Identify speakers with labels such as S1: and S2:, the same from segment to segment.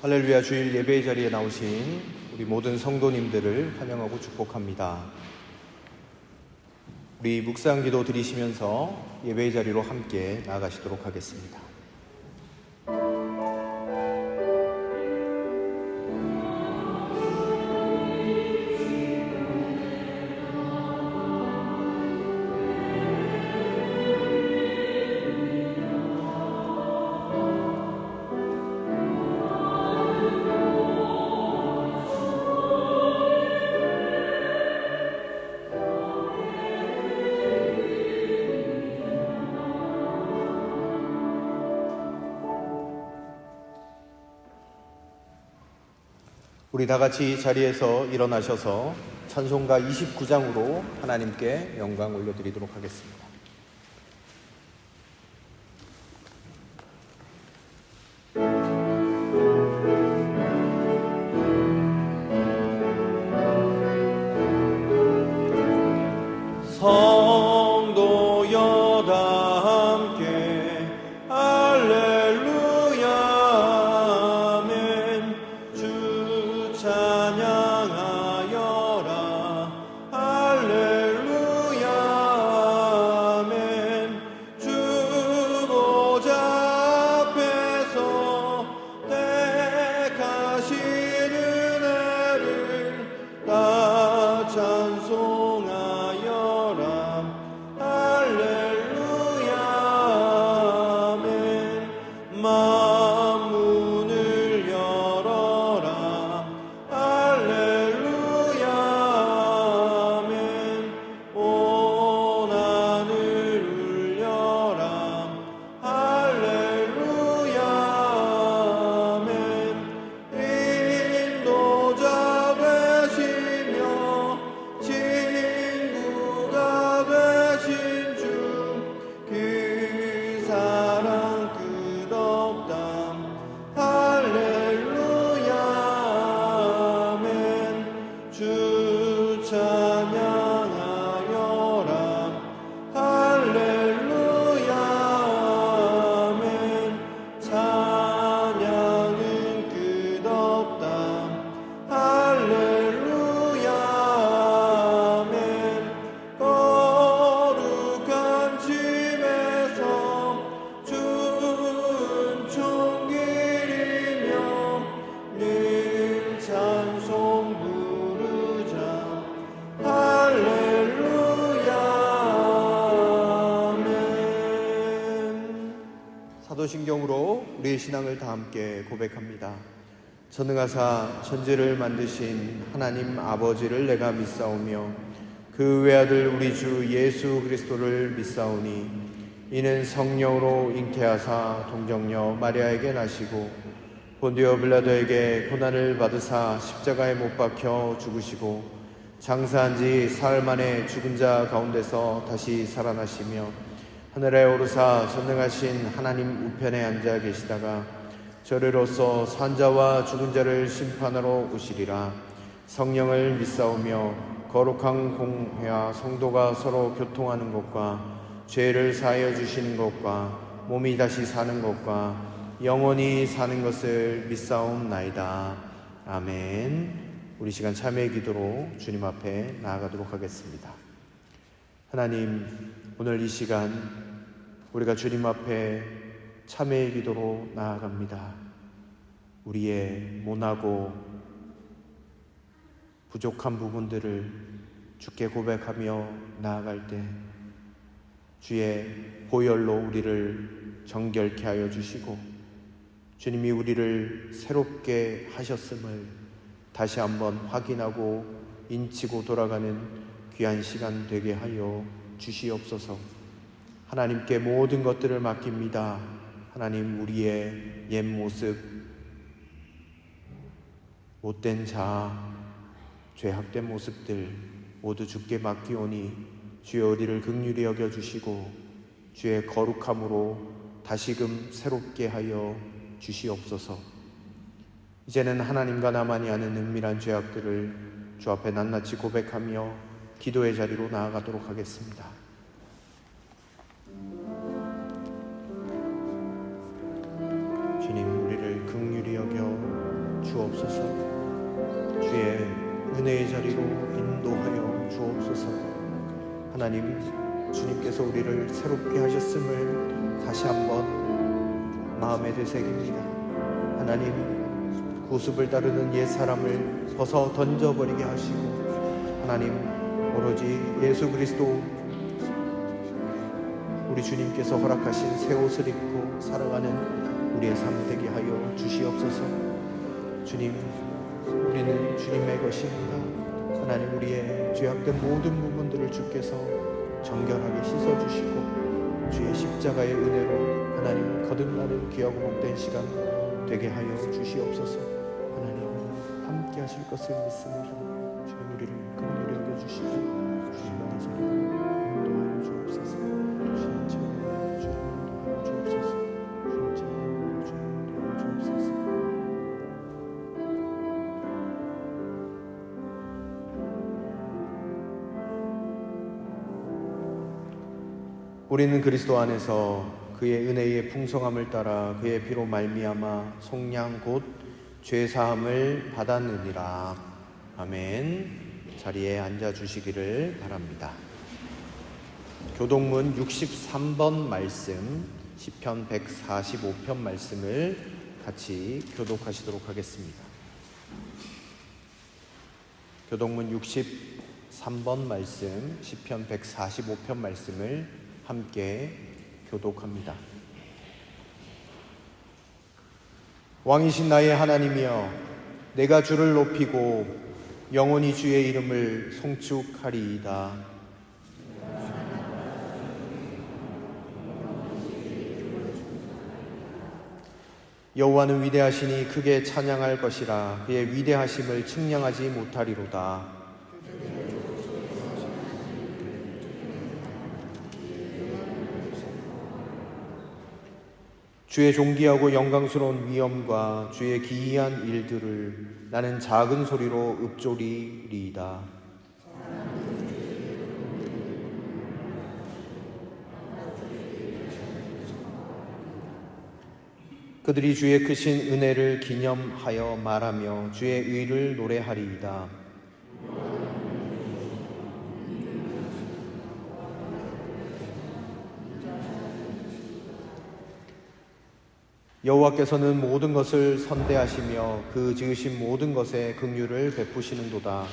S1: 할렐루야. 주일 예배의 자리에 나오신 우리 모든 성도님들을 환영하고 축복합니다. 우리 묵상 기도 드리시면서 예배의 자리로 함께 나아가시도록 하겠습니다. 우리 다 같이 자리에서 일어나셔서 찬송가 29장으로 하나님께 영광 올려드리도록 하겠습니다. 성도여 다 함께 할렐루야 아멘. 주 찬양하여라 할렐루야 아멘. 주 보좌 앞에서 택하신 은혜를 다 찬송하여라 할렐루야 아멘. 만문을 열어라 할렐루야 아멘. 온 하늘 울려라 할렐루야 아멘. 인도자 되시며 친구가 되신 주 그 사랑 끝없다 할렐루야 아멘. 주 찬양하여라 할렐루야 아멘. 찬양은 끝없다 할렐루야 아멘. 거룩한 집에서 주은 총길이며 늘 찬송 부르자 할렐루야 아멘. 사도신경으로 우리의 신앙을 다 함께 고백합니다. 전능하사 천지를 만드신 하나님 아버지를 내가 믿사오며 그 외아들 우리 주 예수 그리스도를 믿사오니 이는 성령으로 잉태하사 동정녀 마리아에게 나시고 본디오 빌라도에게 고난을 받으사 십자가에 못 박혀 죽으시고 장사한 지 사흘 만에 죽은 자 가운데서 다시 살아나시며 하늘에 오르사 전능하신 하나님 우편에 앉아 계시다가 저리로서 산자와 죽은 자를 심판하러 오시리라. 성령을 믿사오며 거룩한 공회와 성도가 서로 교통하는 것과 죄를 사하여 주시는 것과 몸이 다시 사는 것과 영원히 사는 것을 믿사옵나이다. 아멘. 우리 시간 참회의 기도로 주님 앞에 나아가도록 하겠습니다. 하나님, 오늘 이 시간 우리가 주님 앞에 참회의 기도로 나아갑니다. 우리의 모나고 부족한 부분들을 주께 고백하며 나아갈 때 주의 보혈로 우리를 정결케 하여 주시고 주님이 우리를 새롭게 하셨음을 다시 한번 확인하고 인치고 돌아가는 귀한 시간 되게 하여 주시옵소서. 하나님께 모든 것들을 맡깁니다. 하나님, 우리의 옛 모습, 못된 자, 죄악된 모습들 모두 주께 맡기오니 주여 우리를 긍휼히 여겨주시고 주의 거룩함으로 다시금 새롭게 하여 주시옵소서. 이제는 하나님과 나만이 아는 은밀한 죄악들을 주 앞에 낱낱이 고백하며 기도의 자리로 나아가도록 하겠습니다. 주님, 우리를 긍휼히 여겨 주옵소서. 주의 은혜의 자리로 인도하여 주옵소서. 하나님, 주님께서 우리를 새롭게 하셨음을 다시 한번 마음에 되새깁니다. 하나님, 구습을 따르는 옛 사람을 벗어 던져버리게 하시고, 하나님, 오로지 예수 그리스도 우리 주님께서 허락하신 새 옷을 입고 살아가는 우리의 삶 되게 하여 주시옵소서. 주님, 우리는 주님의 것입니다. 하나님, 우리의 죄악된 모든 부분들을 주께서 정결하게 씻어주시고 주의 십자가의 은혜로 하나님 거듭나는 귀하고 복된 시간 되게 하여 주시옵소서. 하나님, 함께 하실 것을 믿습니다. 주님, 우리를 긍휼히 여겨주시고 주의 은혜 자리로 인도하여 주옵소서. 주의 제물로 주를 인도하여 주옵소서. 주의 제물로 주를 인도하여 주옵소서. 우리는 그리스도 안에서 그의 은혜의 풍성함을 따라 그의 피로 말미암아 속량 곧 죄사함을 받았느니라. 아멘. 자리에 앉아 주시기를 바랍니다. 교동문 63번 말씀, 시편 145편 말씀을 같이 교독하시도록 하겠습니다. 교동문 63번 말씀, 시편 145편 말씀을 함께 교독합니다. 왕이신 나의 하나님이여, 내가 주를 높이고 영원히 주의 이름을 송축하리이다. 여호와는 위대하시니 크게 찬양할 것이라. 그의 위대하심을 측량하지 못하리로다. 주의 존귀하고 영광스러운 위엄과 주의 기이한 일들을 나는 작은 소리로 읊조리리이다. 그들이 주의 크신 은혜를 기념하여 말하며 주의 의를 노래하리이다. 여호와께서는 모든 것을 선대하시며 그 지으신 모든 것에 긍휼을 베푸시는도다.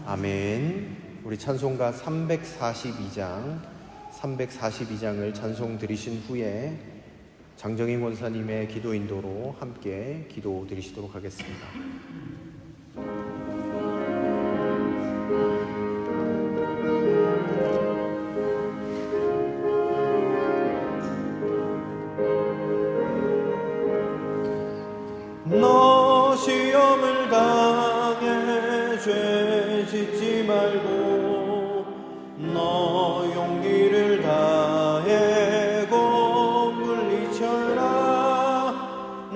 S1: 아멘. 우리 찬송가 342장을 찬송 드리신 후에 장정인 권사님의 기도 인도로 함께 기도 드리시도록 하겠습니다.
S2: 너 시험을 당해 죄 짓지 말고 너 용기를 다해 곧 물리쳐라.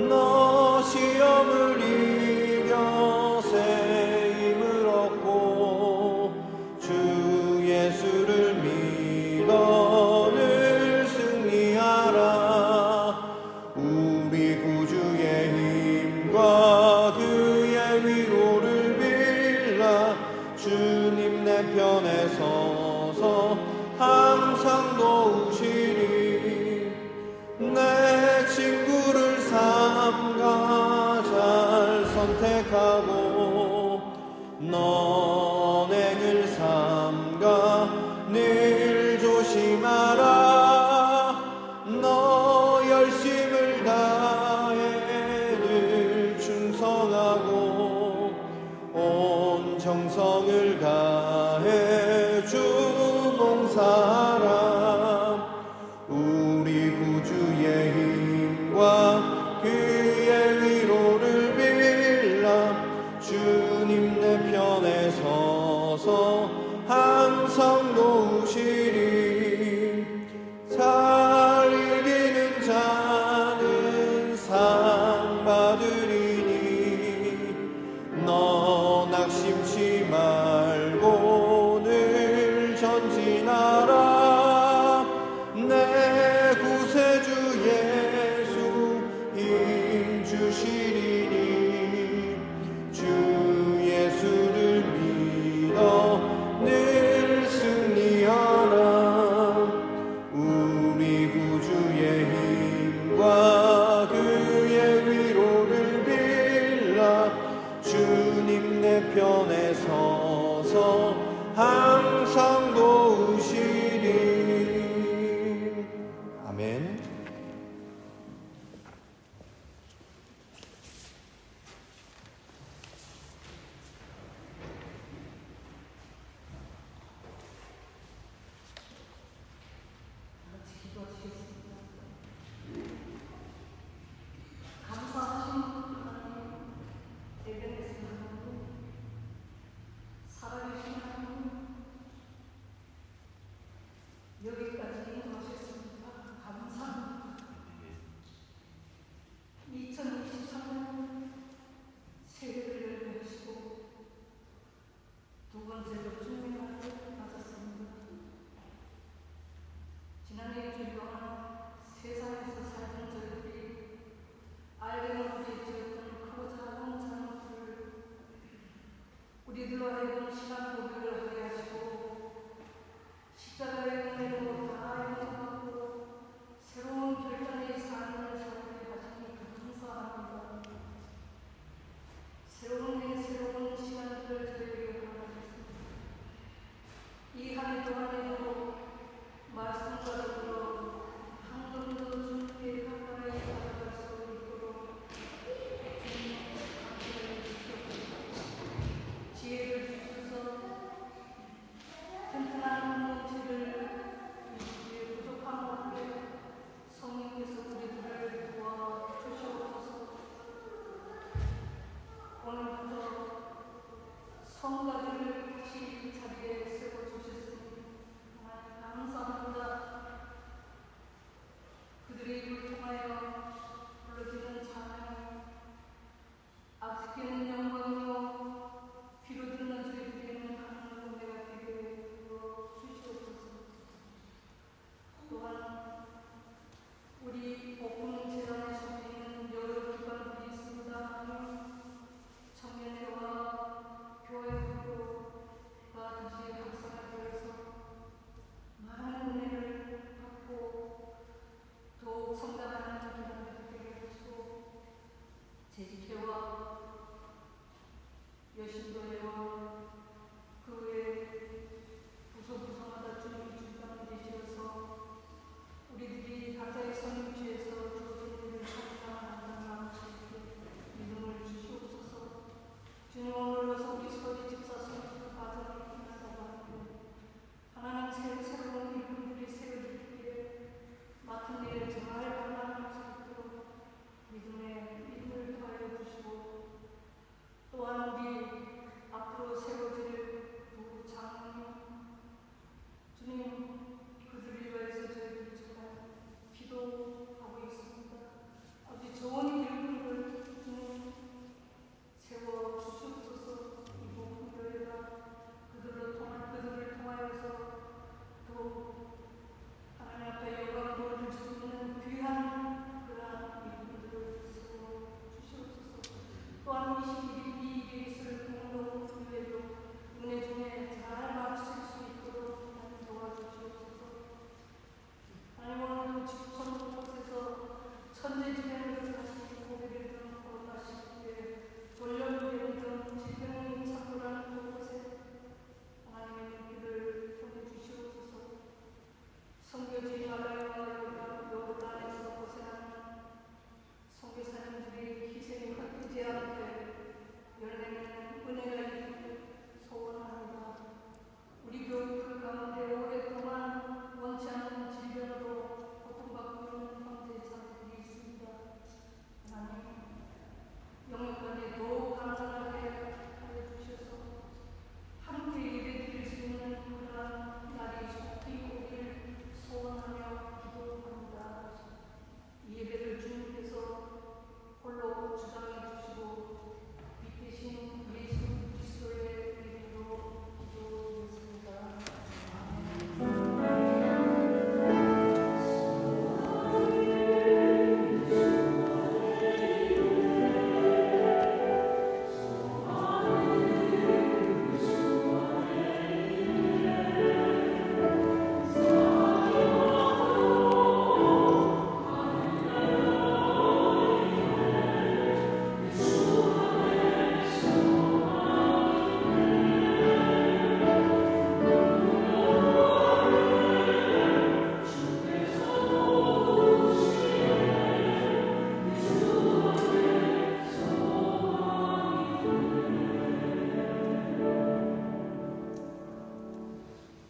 S2: 너 시험을 이겨 새 힘을 얻고 주 예수를 믿어 늘 승리하라. 우리 구주의 힘과 그의 위로를 빌라. 주님 내 편에 서서 항상 도우시리. 내 친구를 삼가 잘 선택하고 너행을 삼가 늘 조심하라. 너 열심을 다해 늘 충성하고 온 정성을 다해 주 봉사하라. 우리 구주의 힘과 그의 위로를 빌라. 주님 내 편에 서서 항상 도우시리. 잘 이기는 자는 상 받으리니 너 낙심치 말고 늘 전진하라. 항상 도우시니. 아멘.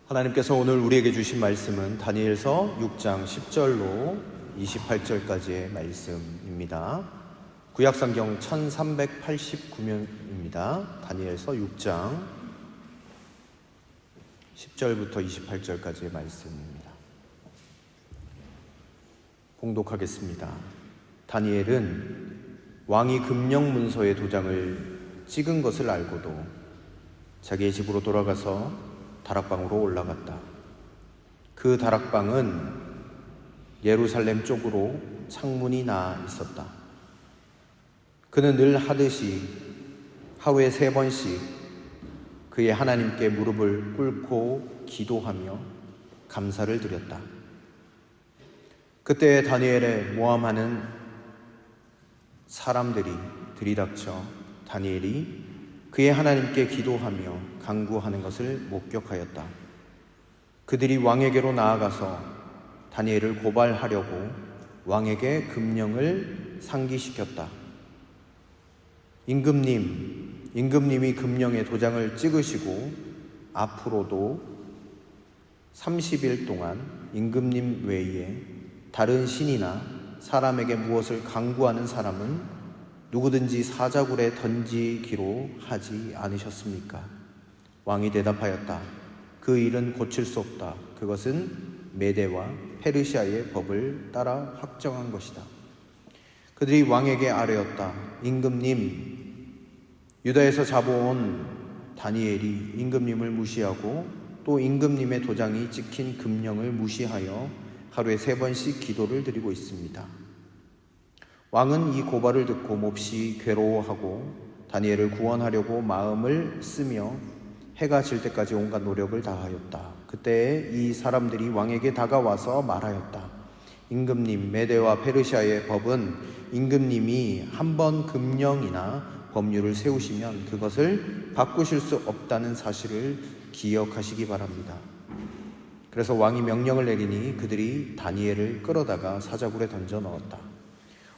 S1: 하나님께서 오늘 우리에게 주신 말씀은 다니엘서 6장 10절로 28절까지의 말씀입니다. 구약성경 1389면입니다. 다니엘서 6장 10절부터 28절까지의 말씀입니다. 봉독하겠습니다. 다니엘은 왕이 금령 문서의 도장을 찍은 것을 알고도 자기의 집으로 돌아가서 다락방으로 올라갔다. 그 다락방은 예루살렘 쪽으로 창문이 나 있었다. 그는 늘 하듯이 하루에 3번씩 그의 하나님께 무릎을 꿇고 기도하며 감사를 드렸다. 그때 다니엘에 모함하는 사람들이 들이닥쳐 다니엘이 그의 하나님께 기도하며 간구하는 것을 목격하였다. 그들이 왕에게로 나아가서 다니엘을 고발하려고 왕에게 금령을 상기시켰다. 임금님이 금령에 도장을 찍으시고 앞으로도 30일 동안 임금님 외에 다른 신이나 사람에게 무엇을 간구하는 사람은 누구든지 사자굴에 던지기로 하지 않으셨습니까? 왕이 대답하였다. 그 일은 고칠 수 없다. 그것은 메대와 페르시아의 법을 따라 확정한 것이다. 그들이 왕에게 아뢰었다. 임금님, 유다에서 잡아온 다니엘이 임금님을 무시하고 또 임금님의 도장이 찍힌 금령을 무시하여 하루에 3번씩 기도를 드리고 있습니다. 왕은 이 고발을 듣고 몹시 괴로워하고 다니엘을 구원하려고 마음을 쓰며 해가 질 때까지 온갖 노력을 다하였다. 그때 이 사람들이 왕에게 다가와서 말하였다. 임금님, 메대와 페르시아의 법은 임금님이 한 번 금령이나 법률을 세우시면 그것을 바꾸실 수 없다는 사실을 기억하시기 바랍니다. 그래서 왕이 명령을 내리니 그들이 다니엘을 끌어다가 사자굴에 던져 넣었다.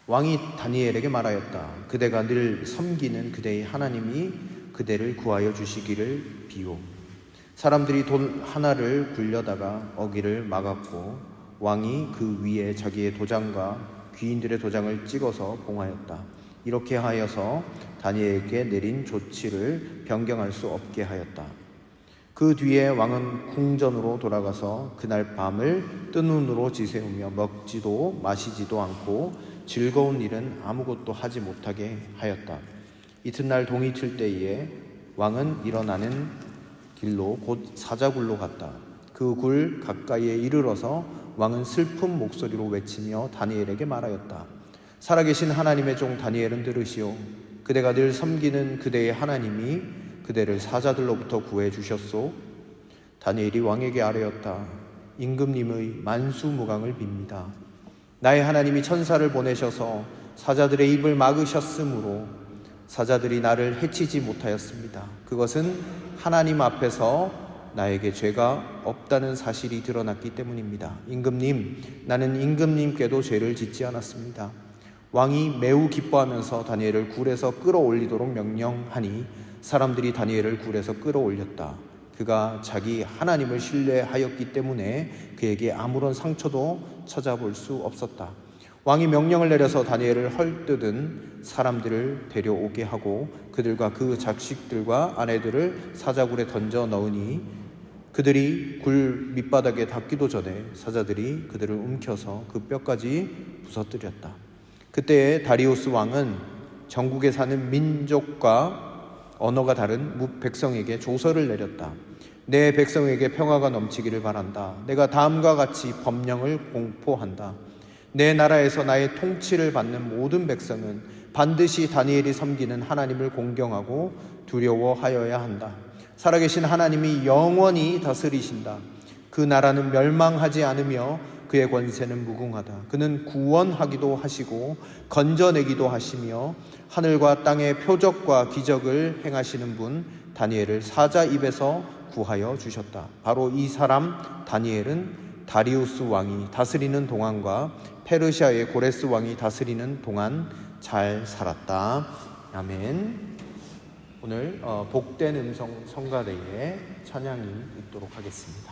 S1: 왕이 다니엘에게 말하였다. 그대가 늘 섬기는 그대의 하나님이 그대를 구하여 주시기를 비오. 사람들이 돌 하나를 굴려다가 어기를 막았고 왕이 그 위에 자기의 도장과 귀인들의 도장을 찍어서 봉하였다. 이렇게 하여서 다니엘에게 내린 조치를 변경할 수 없게 하였다. 그 뒤에 왕은 궁전으로 돌아가서 그날 밤을 뜬 눈으로 지새우며 먹지도 마시지도 않고 즐거운 일은 아무것도 하지 못하게 하였다. 이튿날 동이 틀 때에 왕은 일어나는 길로 곧 사자굴로 갔다. 그 굴 가까이에 이르러서 왕은 슬픈 목소리로 외치며 다니엘에게 말하였다. 살아계신 하나님의 종 다니엘은 들으시오. 그대가 늘 섬기는 그대의 하나님이 그대를 사자들로부터 구해 주셨소. 다니엘이 왕에게 아뢰었다. 임금님의 만수무강을 빕니다. 나의 하나님이 천사를 보내셔서 사자들의 입을 막으셨으므로 사자들이 나를 해치지 못하였습니다. 그것은 하나님 앞에서 나에게 죄가 없다는 사실이 드러났기 때문입니다. 임금님, 나는 임금님께도 죄를 짓지 않았습니다. 왕이 매우 기뻐하면서 다니엘을 굴에서 끌어올리도록 명령하니 사람들이 다니엘을 굴에서 끌어올렸다. 그가 자기 하나님을 신뢰하였기 때문에 그에게 아무런 상처도 찾아볼 수 없었다. 왕이 명령을 내려서 다니엘을 헐뜯은 사람들을 데려오게 하고 그들과 그 자식들과 아내들을 사자굴에 던져 넣으니 그들이 굴 밑바닥에 닿기도 전에 사자들이 그들을 움켜서 그 뼈까지 부서뜨렸다. 그때 다리우스 왕은 전국에 사는 민족과 언어가 다른 백성에게 조서를 내렸다. 내 백성에게 평화가 넘치기를 바란다. 내가 다음과 같이 법령을 공포한다. 내 나라에서 나의 통치를 받는 모든 백성은 반드시 다니엘이 섬기는 하나님을 공경하고 두려워하여야 한다. 살아계신 하나님이 영원히 다스리신다. 그 나라는 멸망하지 않으며 그의 권세는 무궁하다. 그는 구원하기도 하시고 건져내기도 하시며 하늘과 땅의 표적과 기적을 행하시는 분 다니엘을 사자 입에서 구하여 주셨다. 바로 이 사람 다니엘은 다리우스 왕이 다스리는 동안과 페르시아의 고레스 왕이 다스리는 동안 잘 살았다. 아멘. 오늘 복된 음성 성가대에 찬양이 있도록 하겠습니다.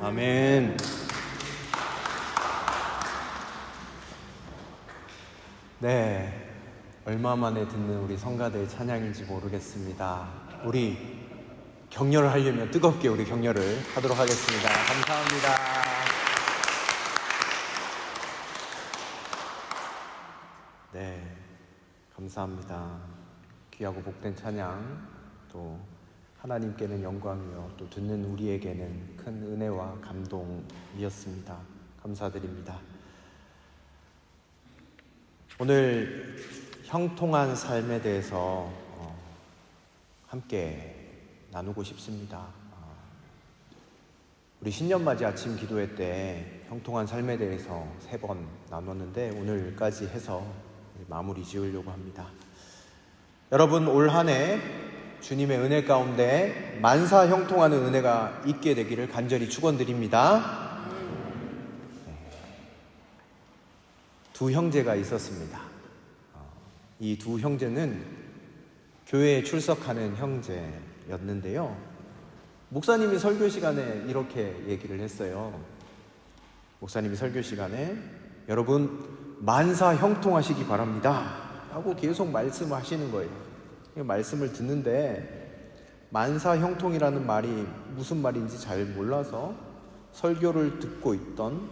S1: 아멘. 네, 얼마 만에 듣는 우리 성가대의 찬양인지 모르겠습니다. 우리 격려를 하려면 뜨겁게 우리 격려를 하도록 하겠습니다. 감사합니다. 네, 감사합니다. 귀하고 복된 찬양, 또 하나님께는 영광이요, 또 듣는 우리에게는 큰 은혜와 감동이었습니다. 감사드립니다. 오늘 형통한 삶에 대해서 함께 나누고 싶습니다. 우리 신년맞이 아침 기도회 때 형통한 삶에 대해서 3번 나눴는데 오늘까지 해서 마무리 지으려고 합니다. 여러분, 올 한 해 주님의 은혜 가운데 만사 형통하는 은혜가 있게 되기를 간절히 축원드립니다. 두 형제가 있었습니다. 이 두 형제는 교회에 출석하는 형제였는데요. 목사님이 설교 시간에 이렇게 얘기를 했어요. 목사님이 설교 시간에 여러분 만사 형통하시기 바랍니다 하고 계속 말씀하시는 거예요. 말씀을 듣는데 만사 형통이라는 말이 무슨 말인지 잘 몰라서 설교를 듣고 있던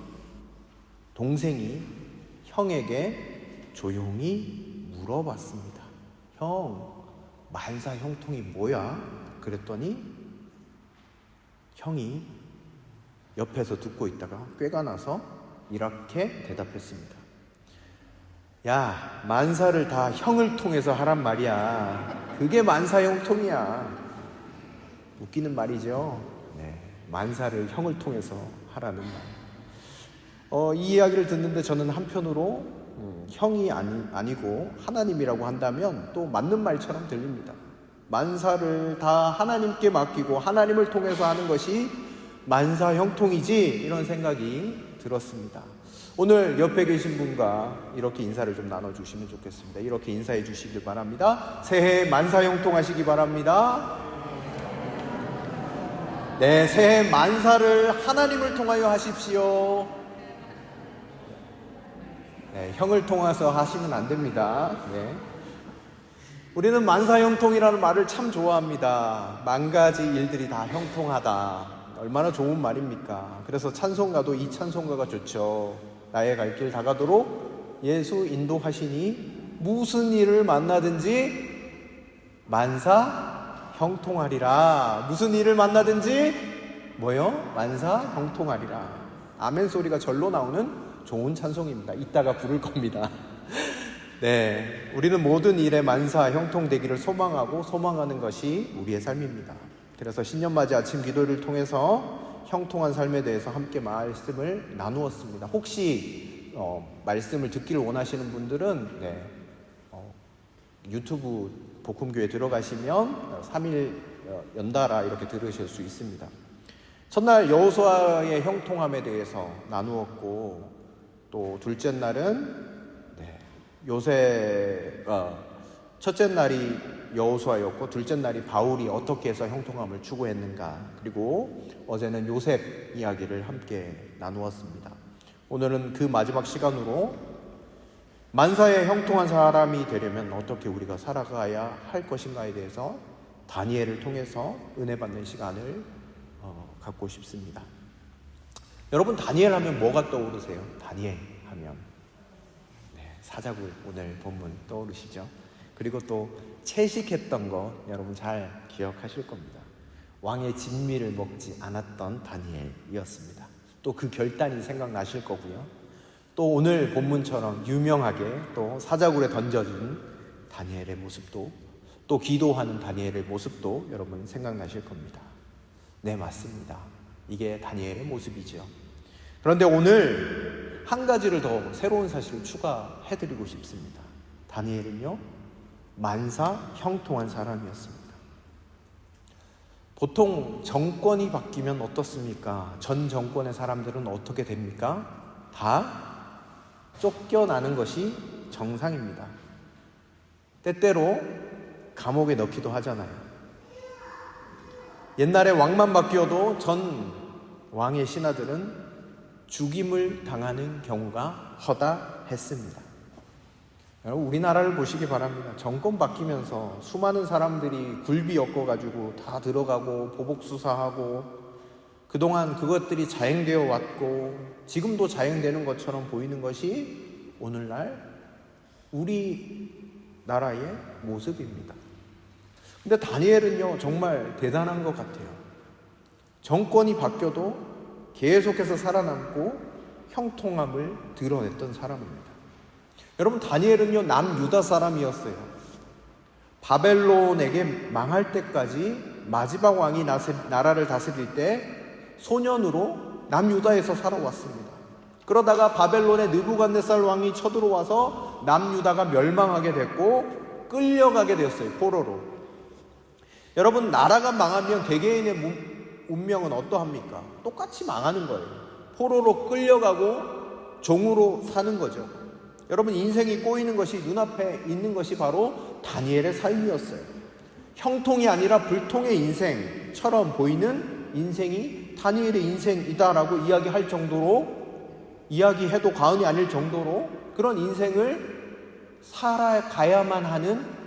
S1: 동생이 형에게 조용히 물어봤습니다. 형, 만사 형통이 뭐야? 그랬더니 형이 옆에서 듣고 있다가 꾀가 나서 이렇게 대답했습니다. 야, 만사를 다 형을 통해서 하란 말이야. 그게 만사 형통이야. 웃기는 말이죠. 네, 만사를 형을 통해서 하라는 말. 이 이야기를 듣는데 저는 한편으로 형이 아니고 하나님이라고 한다면 또 맞는 말처럼 들립니다. 만사를 다 하나님께 맡기고 하나님을 통해서 하는 것이 만사 형통이지, 이런 생각이 들었습니다. 오늘 옆에 계신 분과 이렇게 인사를 좀 나눠주시면 좋겠습니다. 이렇게 인사해 주시길 바랍니다. 새해 만사 형통하시기 바랍니다. 네, 새해 만사를 하나님을 통하여 하십시오. 네, 형을 통해서 하시면 안 됩니다. 네. 우리는 만사 형통이라는 말을 참 좋아합니다. 만 가지 일들이 다 형통하다. 얼마나 좋은 말입니까? 그래서 찬송가도 이 찬송가가 좋죠. 나의 갈 길 다가도록 예수 인도하시니 무슨 일을 만나든지 만사 형통하리라. 무슨 일을 만나든지 뭐요? 만사 형통하리라. 아멘 소리가 절로 나오는 좋은 찬송입니다. 이따가 부를 겁니다. 네, 우리는 모든 일에 만사 형통되기를 소망하고 소망하는 것이 우리의 삶입니다. 그래서 신년맞이 아침 기도를 통해서 형통한 삶에 대해서 함께 말씀을 나누었습니다. 혹시 말씀을 듣기를 원하시는 분들은 유튜브 복음교회 들어가시면 3일 연달아 이렇게 들으실 수 있습니다. 첫날 여호수아의 형통함에 대해서 나누었고, 또 둘째 날은 첫째 날이 여호수아였고 둘째 날이 바울이 어떻게 해서 형통함을 추구했는가, 그리고 어제는 요셉 이야기를 함께 나누었습니다. 오늘은 그 마지막 시간으로 만사에 형통한 사람이 되려면 어떻게 우리가 살아가야 할 것인가에 대해서 다니엘을 통해서 은혜 받는 시간을 갖고 싶습니다. 여러분, 다니엘 하면 뭐가 떠오르세요? 다니엘 하면 사자굴, 오늘 본문 떠오르시죠? 그리고 또 채식했던 거 여러분 잘 기억하실 겁니다. 왕의 진미를 먹지 않았던 다니엘이었습니다. 또 그 결단이 생각나실 거고요. 또 오늘 본문처럼 유명하게 또 사자굴에 던져진 다니엘의 모습도, 또 기도하는 다니엘의 모습도 여러분 생각나실 겁니다. 네, 맞습니다. 이게 다니엘의 모습이죠. 그런데 오늘 한 가지를 더 새로운 사실을 추가해드리고 싶습니다. 다니엘은요, 만사 형통한 사람이었습니다. 보통 정권이 바뀌면 어떻습니까? 전 정권의 사람들은 어떻게 됩니까? 다 쫓겨나는 것이 정상입니다. 때때로 감옥에 넣기도 하잖아요. 옛날에 왕만 바뀌어도 전 왕의 신하들은 죽임을 당하는 경우가 허다했습니다. 여러분, 우리나라를 보시기 바랍니다. 정권 바뀌면서 수많은 사람들이 굴비 엮어가지고 다 들어가고 보복수사하고 그동안 그것들이 자행되어 왔고 지금도 자행되는 것처럼 보이는 것이 오늘날 우리나라의 모습입니다. 근데 다니엘은요, 정말 대단한 것 같아요. 정권이 바뀌어도 계속해서 살아남고 형통함을 드러냈던 사람입니다. 여러분, 다니엘은요, 남유다 사람이었어요. 바벨론에게 망할 때까지 마지막 왕이 나라를 다스릴 때 소년으로 남유다에서 살아왔습니다. 그러다가 바벨론의 느부갓네살 왕이 쳐들어와서 남유다가 멸망하게 됐고 끌려가게 되었어요. 포로로. 여러분, 나라가 망하면 개개인의 운명은 어떠합니까? 똑같이 망하는 거예요. 포로로 끌려가고 종으로 사는 거죠. 여러분, 인생이 꼬이는 것이 눈앞에 있는 것이 바로 다니엘의 삶이었어요. 형통이 아니라 불통의 인생처럼 보이는 인생이 다니엘의 인생이다라고 이야기할 정도로, 이야기해도 과언이 아닐 정도로 그런 인생을 살아가야만 하는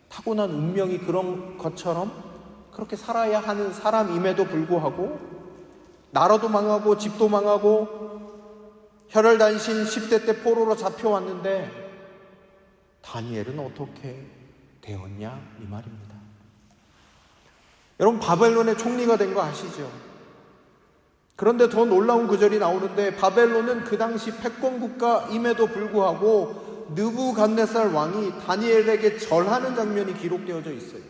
S1: 타고난 운명이 그런 것처럼 그렇게 살아야 하는 사람임에도 불구하고 나라도 망하고 집도 망하고 혈혈단신 10대 때 포로로 잡혀왔는데 다니엘은 어떻게 되었냐 이 말입니다. 여러분, 바벨론의 총리가 된 거 아시죠? 그런데 더 놀라운 구절이 나오는데 바벨론은 그 당시 패권국가임에도 불구하고 느부갓네살 왕이 다니엘에게 절하는 장면이 기록되어져 있어요.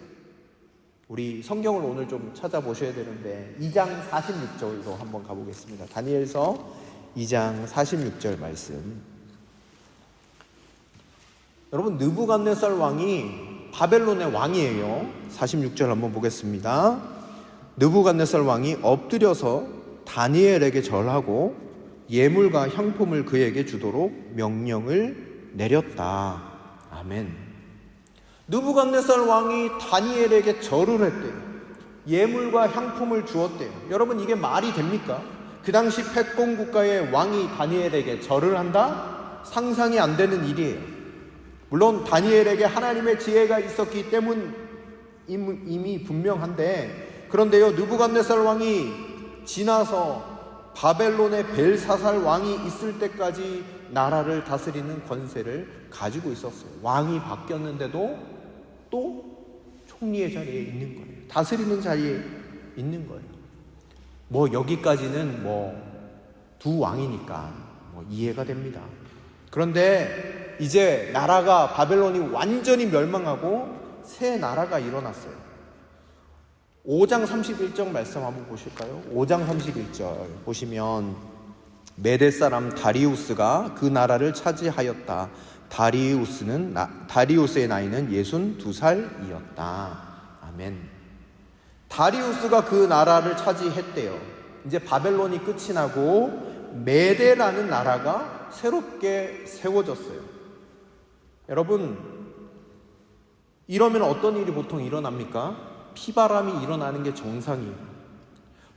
S1: 우리 성경을 오늘 좀 찾아보셔야 되는데 2장 46절로 한번 가보겠습니다. 다니엘서 2장 46절 말씀. 여러분, 느부갓네살 왕이 바벨론의 왕이에요. 46절 한번 보겠습니다. 느부갓네살 왕이 엎드려서 다니엘에게 절하고 예물과 향품을 그에게 주도록 명령을 내렸다. 아멘. 느부갓네살 왕이 다니엘에게 절을 했대요. 예물과 향품을 주었대요. 여러분, 이게 말이 됩니까? 그 당시 패권 국가의 왕이 다니엘에게 절을 한다? 상상이 안 되는 일이에요. 물론 다니엘에게 하나님의 지혜가 있었기 때문 이미 분명한데, 그런데요, 느부갓네살 왕이 지나서 바벨론의 벨사살 왕이 있을 때까지 나라를 다스리는 권세를 가지고 있었어요. 왕이 바뀌었는데도 또 총리의 자리에 있는 거예요. 다스리는 자리에 있는 거예요. 뭐 여기까지는 두 왕이니까 이해가 됩니다. 그런데 이제 나라가 바벨론이 완전히 멸망하고 새 나라가 일어났어요. 5장 31절 말씀 한번 보실까요? 5장 31절 보시면 메대 사람 다리우스가 그 나라를 차지하였다. 다리우스의 나이는 62살이었다. 아멘. 다리우스가 그 나라를 차지했대요. 이제 바벨론이 끝이 나고 메대라는 나라가 새롭게 세워졌어요. 여러분, 이러면 어떤 일이 보통 일어납니까? 피바람이 일어나는 게 정상이에요.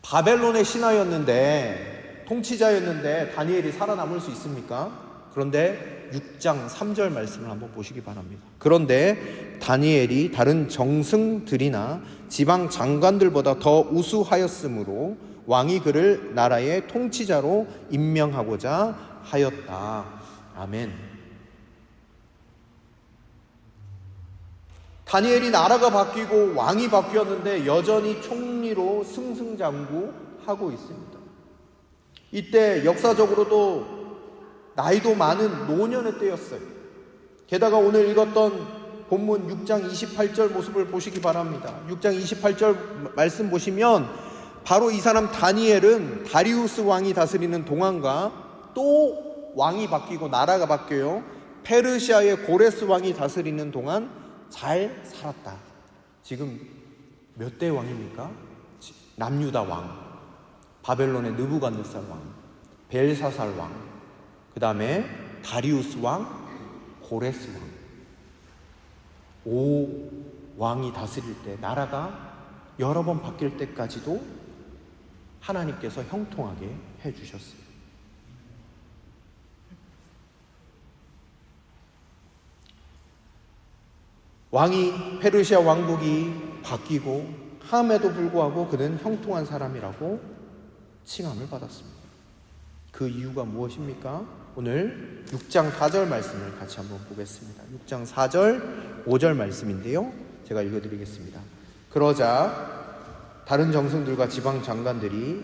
S1: 바벨론의 신하였는데, 통치자였는데 다니엘이 살아남을 수 있습니까? 그런데 6장 3절 말씀을 한번 보시기 바랍니다. 그런데 다니엘이 다른 정승들이나 지방 장관들보다 더 우수하였으므로 왕이 그를 나라의 통치자로 임명하고자 하였다. 아멘. 다니엘이 나라가 바뀌고 왕이 바뀌었는데 여전히 총리로 승승장구하고 있습니다. 이때 역사적으로도 나이도 많은 노년의 때였어요. 게다가 오늘 읽었던 본문 6장 28절 모습을 보시기 바랍니다. 6장 28절 말씀 보시면 바로 이 사람 다니엘은 다리우스 왕이 다스리는 동안과 또 왕이 바뀌고 나라가 바뀌어요. 페르시아의 고레스 왕이 다스리는 동안 잘 살았다. 지금 몇 대 왕입니까? 남유다 왕, 바벨론의 느부갓네살 왕, 벨사살 왕, 그 다음에 다리우스 왕, 고레스 왕. 5왕이 다스릴 때 나라가 여러 번 바뀔 때까지도 하나님께서 형통하게 해주셨어요. 왕이 페르시아 왕국이 바뀌고 함에도 불구하고 그는 형통한 사람이라고 칭함을 받았습니다. 그 이유가 무엇입니까? 오늘 6장 4절 말씀을 같이 한번 보겠습니다. 6장 4절 5절 말씀인데요, 제가 읽어드리겠습니다. 그러자 다른 정승들과 지방 장관들이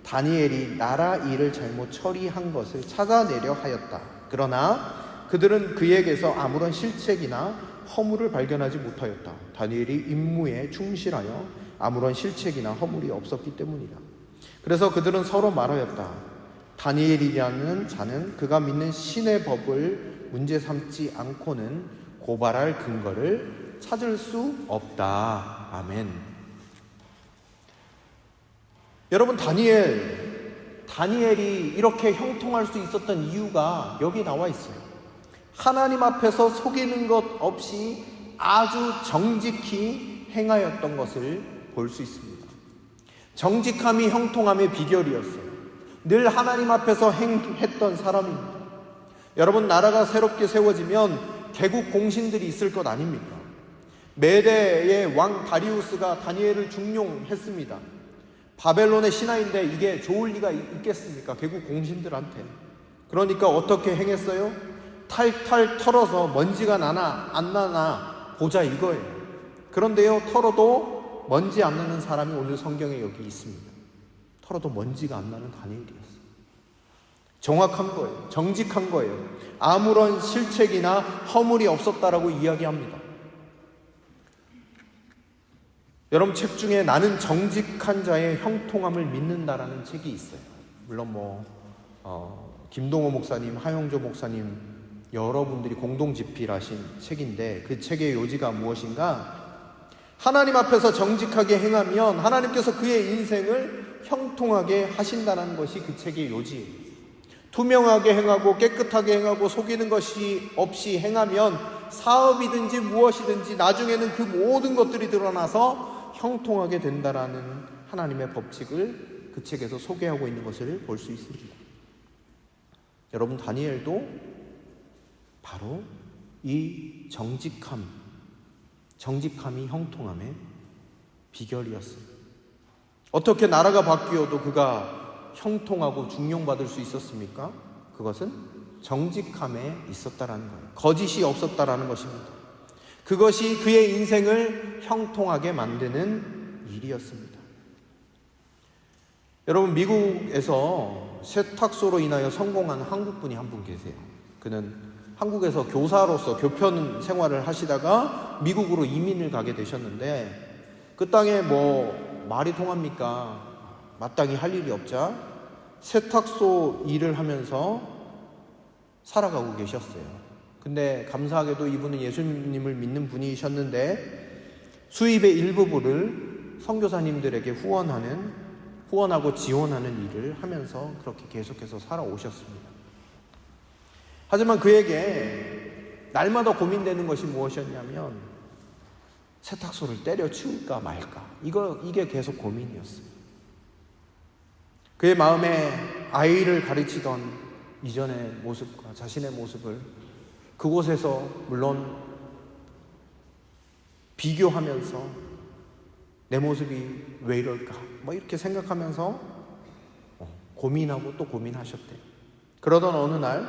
S1: 다니엘이 나라 일을 잘못 처리한 것을 찾아내려 하였다. 그러나 그들은 그에게서 아무런 실책이나 허물을 발견하지 못하였다. 다니엘이 임무에 충실하여 아무런 실책이나 허물이 없었기 때문이다. 그래서 그들은 서로 말하였다. 다니엘이라는 자는 그가 믿는 신의 법을 문제 삼지 않고는 고발할 근거를 찾을 수 없다. 아멘. 여러분, 다니엘이 이렇게 형통할 수 있었던 이유가 여기 나와 있어요. 하나님 앞에서 속이는 것 없이 아주 정직히 행하였던 것을 볼 수 있습니다. 정직함이 형통함의 비결이었어요. 늘 하나님 앞에서 행했던 사람입니다. 여러분, 나라가 새롭게 세워지면 개국 공신들이 있을 것 아닙니까? 메대의 왕 다리우스가 다니엘을 중용했습니다. 바벨론의 신하인데 이게 좋을 리가 있겠습니까? 개국 공신들한테. 그러니까 어떻게 행했어요? 탈탈 털어서 먼지가 나나 안 나나 보자 이거예요. 그런데요, 털어도 먼지 안 나는 사람이 오늘 성경에 여기 있습니다. 털어도 먼지가 안 나는 다니엘이었어요. 정확한 거예요. 정직한 거예요. 아무런 실책이나 허물이 없었다라고 이야기합니다. 여러분, 책 중에 나는 정직한 자의 형통함을 믿는다라는 책이 있어요. 물론 김동호 목사님, 하용조 목사님 여러분들이 공동 집필하신 책인데, 그 책의 요지가 무엇인가? 하나님 앞에서 정직하게 행하면 하나님께서 그의 인생을 형통하게 하신다는 것이 그 책의 요지예요. 투명하게 행하고 깨끗하게 행하고 속이는 것이 없이 행하면 사업이든지 무엇이든지 나중에는 그 모든 것들이 드러나서 형통하게 된다라는 하나님의 법칙을 그 책에서 소개하고 있는 것을 볼 수 있습니다. 여러분, 다니엘도 바로 이 정직함이 형통함의 비결이었습니다. 어떻게 나라가 바뀌어도 그가 형통하고 중용받을 수 있었습니까? 그것은 정직함에 있었다라는 거예요. 거짓이 없었다라는 것입니다. 그것이 그의 인생을 형통하게 만드는 일이었습니다. 여러분, 미국에서 세탁소로 인하여 성공한 한국분이 한 분 계세요. 그는 한국에서 교사로서 교편 생활을 하시다가 미국으로 이민을 가게 되셨는데, 그 땅에 말이 통합니까? 마땅히 할 일이 없자 세탁소 일을 하면서 살아가고 계셨어요. 근데 감사하게도 이분은 예수님을 믿는 분이셨는데 수입의 일부분을 선교사님들에게 후원하고 지원하는 일을 하면서 그렇게 계속해서 살아오셨습니다. 하지만 그에게 날마다 고민되는 것이 무엇이었냐면 세탁소를 때려치울까 말까, 이게 계속 고민이었어요. 그의 마음에 아이를 가르치던 이전의 모습과 자신의 모습을 그곳에서 물론 비교하면서 내 모습이 왜 이럴까 이렇게 생각하면서 고민하고 또 고민하셨대요. 그러던 어느 날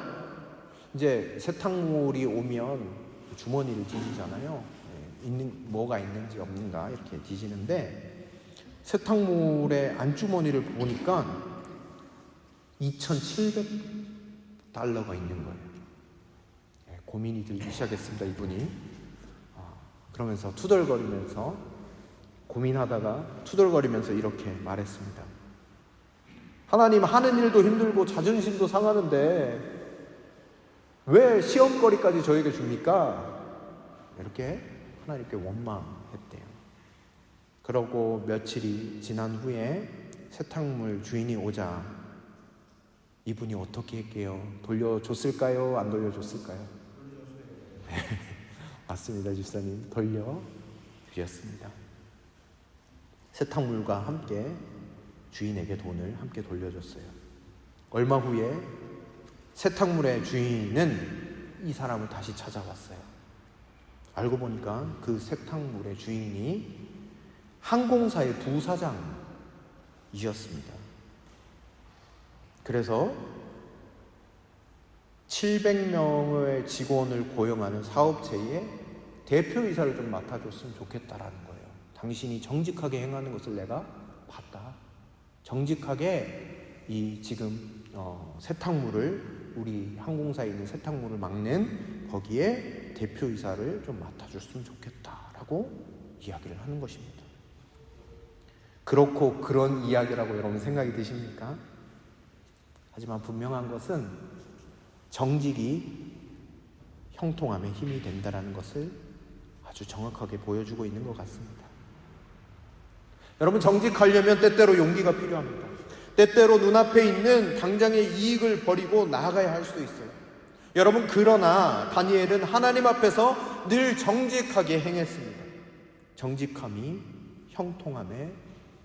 S1: 이제 세탁물이 오면 주머니를 뒤지잖아요. 뭐가 있는지 없는가 이렇게 뒤지는데, 세탁물의 안주머니를 보니까 $2,700가 있는 거예요. 고민이 들기 시작했습니다, 이분이. 그러면서 투덜거리면서 고민하다가 투덜거리면서 이렇게 말했습니다. 하나님, 하는 일도 힘들고 자존심도 상하는데 왜 시험거리까지 저에게 줍니까? 이렇게 하나님께 원망했대요. 그러고 며칠이 지난 후에 세탁물 주인이 오자 이분이 어떻게 할게요? 돌려줬을까요? 안 돌려줬을까요? 맞습니다, 집사님. 돌려주셨습니다. 세탁물과 함께 주인에게 돈을 함께 돌려줬어요. 얼마 후에 세탁물의 주인은 이 사람을 다시 찾아왔어요. 알고 보니까 그 세탁물의 주인이 항공사의 부사장이었습니다. 그래서 700명의 직원을 고용하는 사업체의 대표이사를 좀 맡아줬으면 좋겠다라는 거예요. 당신이 정직하게 행하는 것을 내가 봤다. 정직하게 이 지금 세탁물을, 우리 항공사에 있는 세탁물을 막는 거기에 대표이사를 좀 맡아줬으면 좋겠다라고 이야기를 하는 것입니다. 그렇고 그런 이야기라고 여러분 생각이 드십니까? 하지만 분명한 것은 정직이 형통함의 힘이 된다는 것을 아주 정확하게 보여주고 있는 것 같습니다. 여러분, 정직하려면 때때로 용기가 필요합니다. 때때로 눈앞에 있는 당장의 이익을 버리고 나아가야 할 수도 있어요. 여러분, 그러나 다니엘은 하나님 앞에서 늘 정직하게 행했습니다. 정직함이 형통함의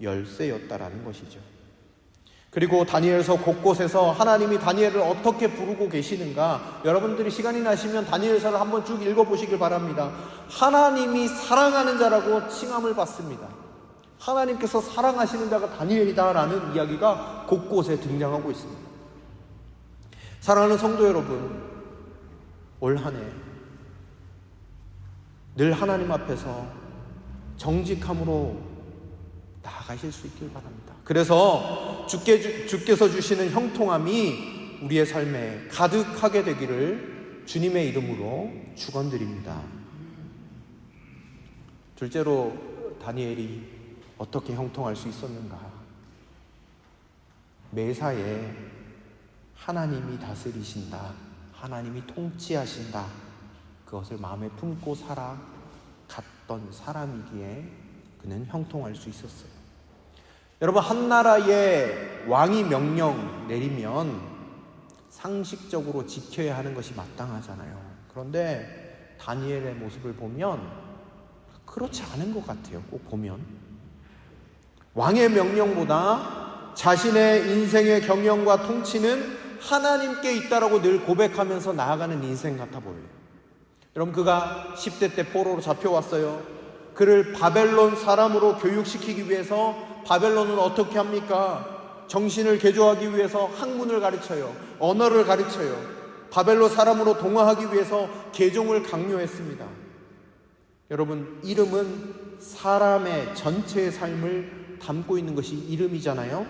S1: 열쇠였다라는 것이죠. 그리고 다니엘서 곳곳에서 하나님이 다니엘을 어떻게 부르고 계시는가, 여러분들이 시간이 나시면 다니엘서를 한번 쭉 읽어보시길 바랍니다. 하나님이 사랑하는 자라고 칭함을 받습니다. 하나님께서 사랑하시는 자가 다니엘이다라는 이야기가 곳곳에 등장하고 있습니다. 사랑하는 성도 여러분, 올 한 해 늘 하나님 앞에서 정직함으로 나아가실 수 있길 바랍니다. 그래서 주께서 주시는 형통함이 우리의 삶에 가득하게 되기를 주님의 이름으로 축원드립니다. 둘째로, 다니엘이 어떻게 형통할 수 있었는가? 매사에 하나님이 다스리신다, 하나님이 통치하신다, 그것을 마음에 품고 살아갔던 사람이기에 그는 형통할 수 있었어요. 여러분, 한 나라의 왕이 명령 내리면 상식적으로 지켜야 하는 것이 마땅하잖아요. 그런데 다니엘의 모습을 보면 그렇지 않은 것 같아요. 꼭 보면 왕의 명령보다 자신의 인생의 경영과 통치는 하나님께 있다라고 늘 고백하면서 나아가는 인생 같아 보여요. 여러분, 그가 10대 때 포로로 잡혀왔어요. 그를 바벨론 사람으로 교육시키기 위해서 바벨론은 어떻게 합니까? 정신을 개조하기 위해서 학문을 가르쳐요. 언어를 가르쳐요. 바벨론 사람으로 동화하기 위해서 계종을 강요했습니다. 여러분, 이름은 사람의 전체의 삶을 담고 있는 것이 이름이잖아요.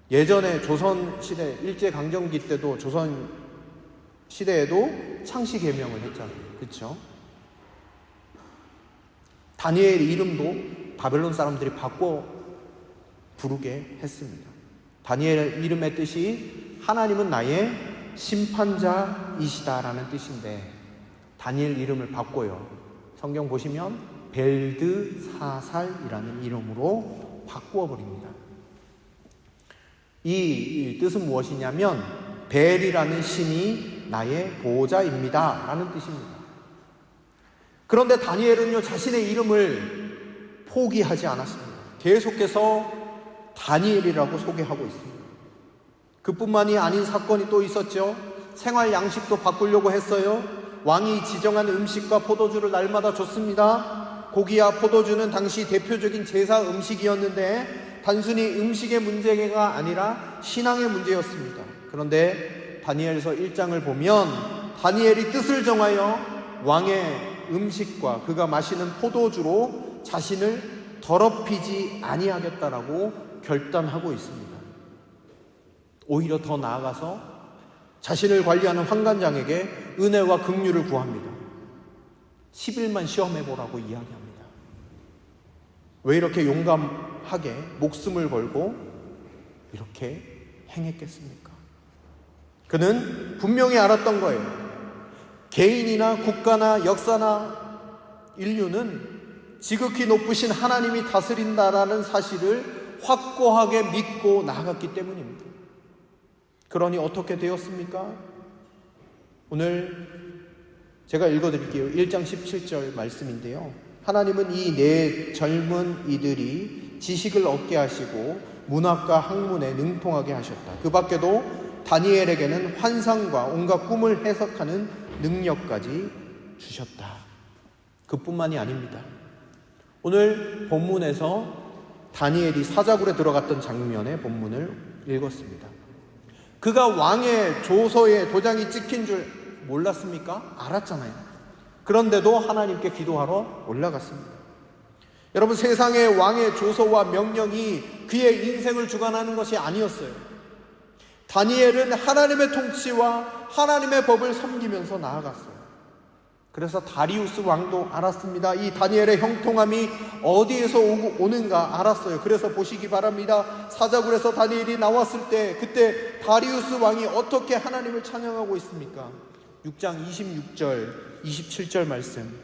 S1: 예전에 조선시대 일제강점기 때도 조선시대에도 창씨개명을 했잖아요. 그렇죠? 다니엘 이름도 바벨론 사람들이 바꿔 부르게 했습니다. 다니엘 이름의 뜻이 하나님은 나의 심판자이시다라는 뜻인데 다니엘 이름을 바꿔요. 성경 보시면 벨드사살이라는 이름으로 바꾸어 버립니다. 이 뜻은 무엇이냐면 벨이라는 신이 나의 보호자입니다 라는 뜻입니다. 그런데 다니엘은요, 자신의 이름을 포기하지 않았습니다. 계속해서 다니엘이라고 소개하고 있습니다. 그뿐만이 아닌 사건이 또 있었죠. 생활 양식도 바꾸려고 했어요. 왕이 지정한 음식과 포도주를 날마다 줬습니다. 고기와 포도주는 당시 대표적인 제사 음식이었는데 단순히 음식의 문제가 아니라 신앙의 문제였습니다. 그런데 다니엘서 1장을 보면 다니엘이 뜻을 정하여 왕의 음식과 그가 마시는 포도주로 자신을 더럽히지 아니하겠다라고 결단하고 있습니다. 오히려 더 나아가서 자신을 관리하는 환관장에게 은혜와 긍휼을 구합니다. 10일만 시험해보라고 이야기합니다. 왜 이렇게 용감하게 목숨을 걸고 이렇게 행했겠습니까? 그는 분명히 알았던 거예요. 개인이나 국가나 역사나 인류는 지극히 높으신 하나님이 다스린다라는 사실을 확고하게 믿고 나아갔기 때문입니다. 그러니 어떻게 되었습니까? 오늘 제가 읽어드릴게요. 1장 17절 말씀인데요. 하나님은 이 네 젊은 이들이 지식을 얻게 하시고 문학과 학문에 능통하게 하셨다. 그 밖에도 다니엘에게는 환상과 온갖 꿈을 해석하는 능력까지 주셨다. 그뿐만이 아닙니다. 오늘 본문에서 다니엘이 사자굴에 들어갔던 장면의 본문을 읽었습니다. 그가 왕의 조서에 도장이 찍힌 줄 몰랐습니까? 알았잖아요. 그런데도 하나님께 기도하러 올라갔습니다. 여러분, 세상의 왕의 조서와 명령이 그의 인생을 주관하는 것이 아니었어요. 다니엘은 하나님의 통치와 하나님의 법을 섬기면서 나아갔어요. 그래서 다리우스 왕도 알았습니다. 이 다니엘의 형통함이 어디에서 오는가 알았어요. 그래서 보시기 바랍니다. 사자굴에서 다니엘이 나왔을 때 그때 다리우스 왕이 어떻게 하나님을 찬양하고 있습니까? 6장 26절 27절 말씀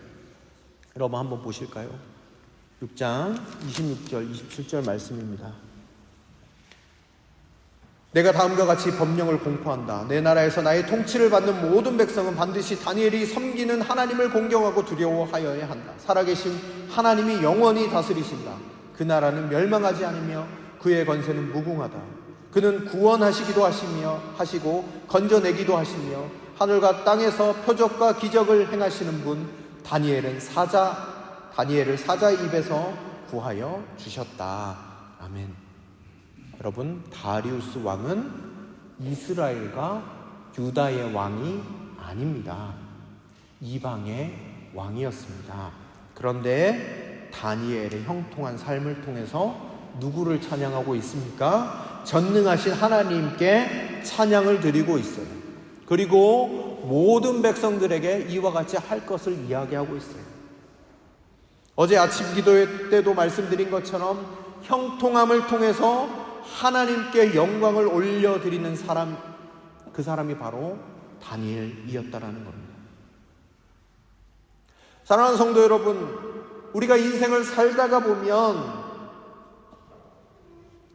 S1: 여러분 한번 보실까요? 6장 26절 27절 말씀입니다. 내가 다음과 같이 법령을 공포한다. 내 나라에서 나의 통치를 받는 모든 백성은 반드시 다니엘이 섬기는 하나님을 공경하고 두려워하여야 한다. 살아계신 하나님이 영원히 다스리신다. 그 나라는 멸망하지 않으며 그의 권세는 무궁하다. 그는 구원하시기도 하시고 건져내기도 하시며 하늘과 땅에서 표적과 기적을 행하시는 분 다니엘을 사자의 입에서 구하여 주셨다. 아멘. 여러분, 다리우스 왕은 이스라엘과 유다의 왕이 아닙니다. 이방의 왕이었습니다. 그런데 다니엘의 형통한 삶을 통해서 누구를 찬양하고 있습니까? 전능하신 하나님께 찬양을 드리고 있어요. 그리고 모든 백성들에게 이와 같이 할 것을 이야기하고 있어요. 어제 아침 기도 때도 말씀드린 것처럼 형통함을 통해서 하나님께 영광을 올려드리는 사람, 그 사람이 바로 다니엘이었다라는 겁니다. 사랑하는 성도 여러분, 우리가 인생을 살다가 보면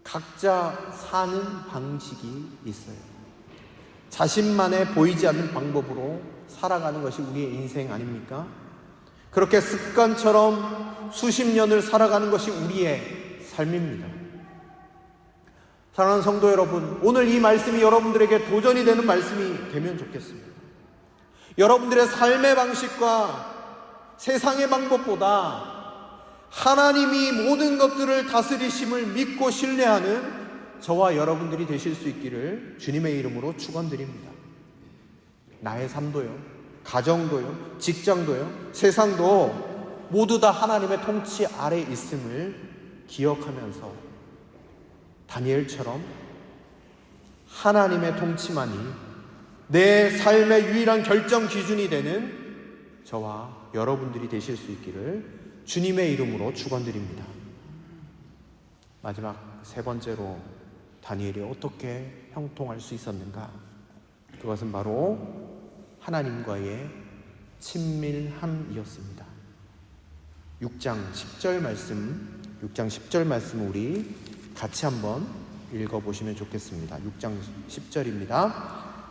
S1: 각자 사는 방식이 있어요. 자신만의 보이지 않는 방법으로 살아가는 것이 우리의 인생 아닙니까? 그렇게 습관처럼 수십 년을 살아가는 것이 우리의 삶입니다. 사랑하는 성도 여러분, 오늘 이 말씀이 여러분들에게 도전이 되는 말씀이 되면 좋겠습니다. 여러분들의 삶의 방식과 세상의 방법보다 하나님이 모든 것들을 다스리심을 믿고 신뢰하는 저와 여러분들이 되실 수 있기를 주님의 이름으로 축원드립니다. 나의 삶도요, 가정도요, 직장도요, 세상도 모두 다 하나님의 통치 아래 있음을 기억하면서 다니엘처럼 하나님의 통치만이 내 삶의 유일한 결정 기준이 되는 저와 여러분들이 되실 수 있기를 주님의 이름으로 축원드립니다. 마지막 세 번째로 다니엘이 어떻게 형통할 수 있었는가? 그것은 바로 하나님과의 친밀함이었습니다. 6장 10절 말씀 우리 같이 한번 읽어보시면 좋겠습니다. 6장 10절입니다.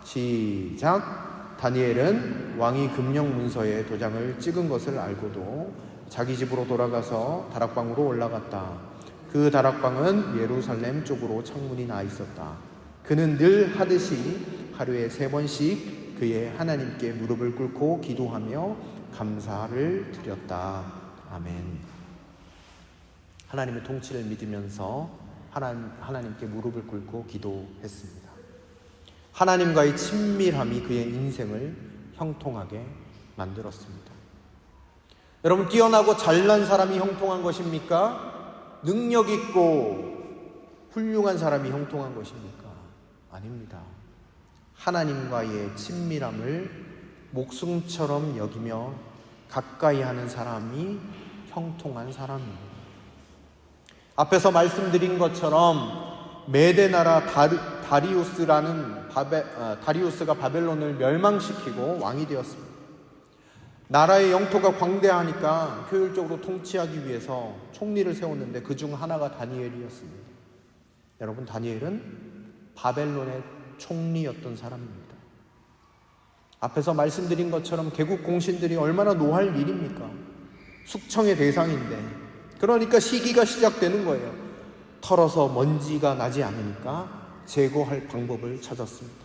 S1: 시작. 다니엘은 왕이 금령 문서에 도장을 찍은 것을 알고도 자기 집으로 돌아가서 다락방으로 올라갔다. 그 다락방은 예루살렘 쪽으로 창문이 나 있었다. 그는 늘 하듯이 하루에 3번씩 그의 하나님께 무릎을 꿇고 기도하며 감사를 드렸다. 아멘. 하나님의 통치를 믿으면서 하나님께 무릎을 꿇고 기도했습니다. 하나님과의 친밀함이 그의 인생을 형통하게 만들었습니다. 여러분, 뛰어나고 잘난 사람이 형통한 것입니까? 능력 있고 훌륭한 사람이 형통한 것입니까? 아닙니다. 하나님과의 친밀함을 목숨처럼 여기며 가까이 하는 사람이 형통한 사람입니다. 앞에서 말씀드린 것처럼 메대 나라 다리우스가 바벨론을 멸망시키고 왕이 되었습니다. 나라의 영토가 광대하니까 효율적으로 통치하기 위해서 총리를 세웠는데 그중 하나가 다니엘이었습니다. 여러분, 다니엘은 바벨론의 총리였던 사람입니다. 앞에서 말씀드린 것처럼 개국 공신들이 얼마나 노할 일입니까? 숙청의 대상인데, 그러니까 시기가 시작되는 거예요. 털어서 먼지가 나지 않으니까 제거할 방법을 찾았습니다.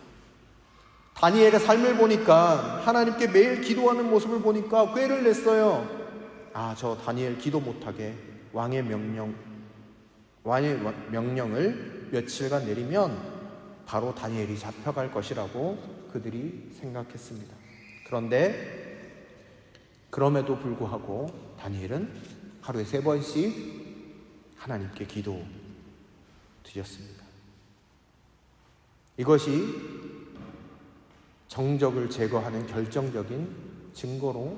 S1: 다니엘의 삶을 보니까, 하나님께 매일 기도하는 모습을 보니까 꾀를 냈어요. 저 다니엘 기도 못하게 왕의 명령을 며칠간 내리면 바로 다니엘이 잡혀갈 것이라고 그들이 생각했습니다. 그런데 그럼에도 불구하고 다니엘은 하루에 3번씩 하나님께 기도드렸습니다. 이것이 정적을 제거하는 결정적인 증거로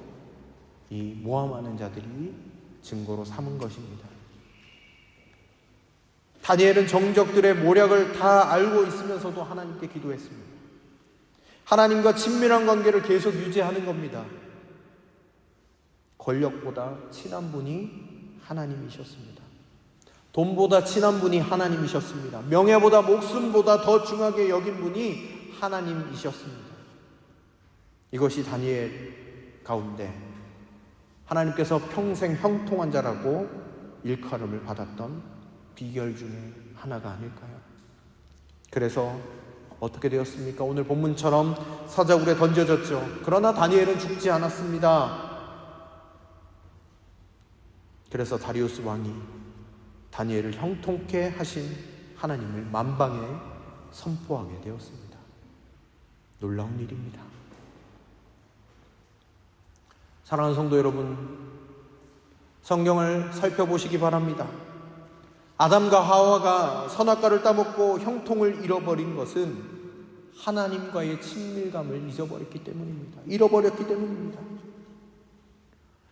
S1: 이 모함하는 자들이 증거로 삼은 것입니다. 다니엘은 정적들의 모략을 다 알고 있으면서도 하나님께 기도했습니다. 하나님과 친밀한 관계를 계속 유지하는 겁니다. 권력보다 친한 분이 하나님이셨습니다. 돈보다 친한 분이 하나님이셨습니다. 명예보다 목숨보다 더 중하게 여긴 분이 하나님이셨습니다. 이것이 다니엘 가운데 하나님께서 평생 형통한 자라고 일컬음을 받았던 비결 중에 하나가 아닐까요? 그래서 어떻게 되었습니까? 오늘 본문처럼 사자굴에 던져졌죠. 그러나 다니엘은 죽지 않았습니다. 그래서 다리우스 왕이 다니엘을 형통케 하신 하나님을 만방에 선포하게 되었습니다. 놀라운 일입니다. 사랑하는 성도 여러분, 성경을 살펴보시기 바랍니다. 아담과 하와가 선악과를 따먹고 형통을 잃어버린 것은 하나님과의 친밀감을 잊어버렸기 때문입니다.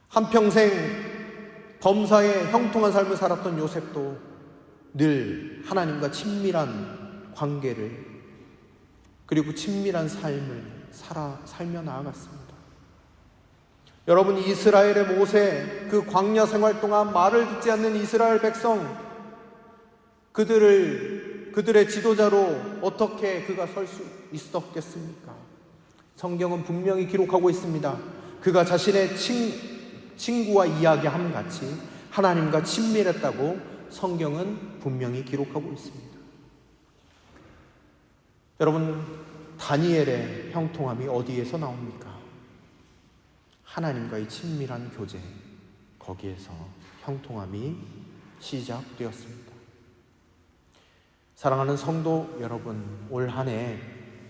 S1: 한평생 범사에 형통한 삶을 살았던 요셉도 늘 하나님과 친밀한 관계를 그리고 친밀한 삶을 살며 나아갔습니다. 여러분, 이스라엘의 모세, 그 광야 생활 동안 말을 듣지 않는 이스라엘 백성, 그들의 지도자로 어떻게 그가 설 수 있었겠습니까? 성경은 분명히 기록하고 있습니다. 그가 자신의 친구와 이야기함 같이 하나님과 친밀했다고 성경은 분명히 기록하고 있습니다. 여러분, 다니엘의 형통함이 어디에서 나옵니까? 하나님과의 친밀한 교제, 거기에서 형통함이 시작되었습니다. 사랑하는 성도 여러분, 올 한 해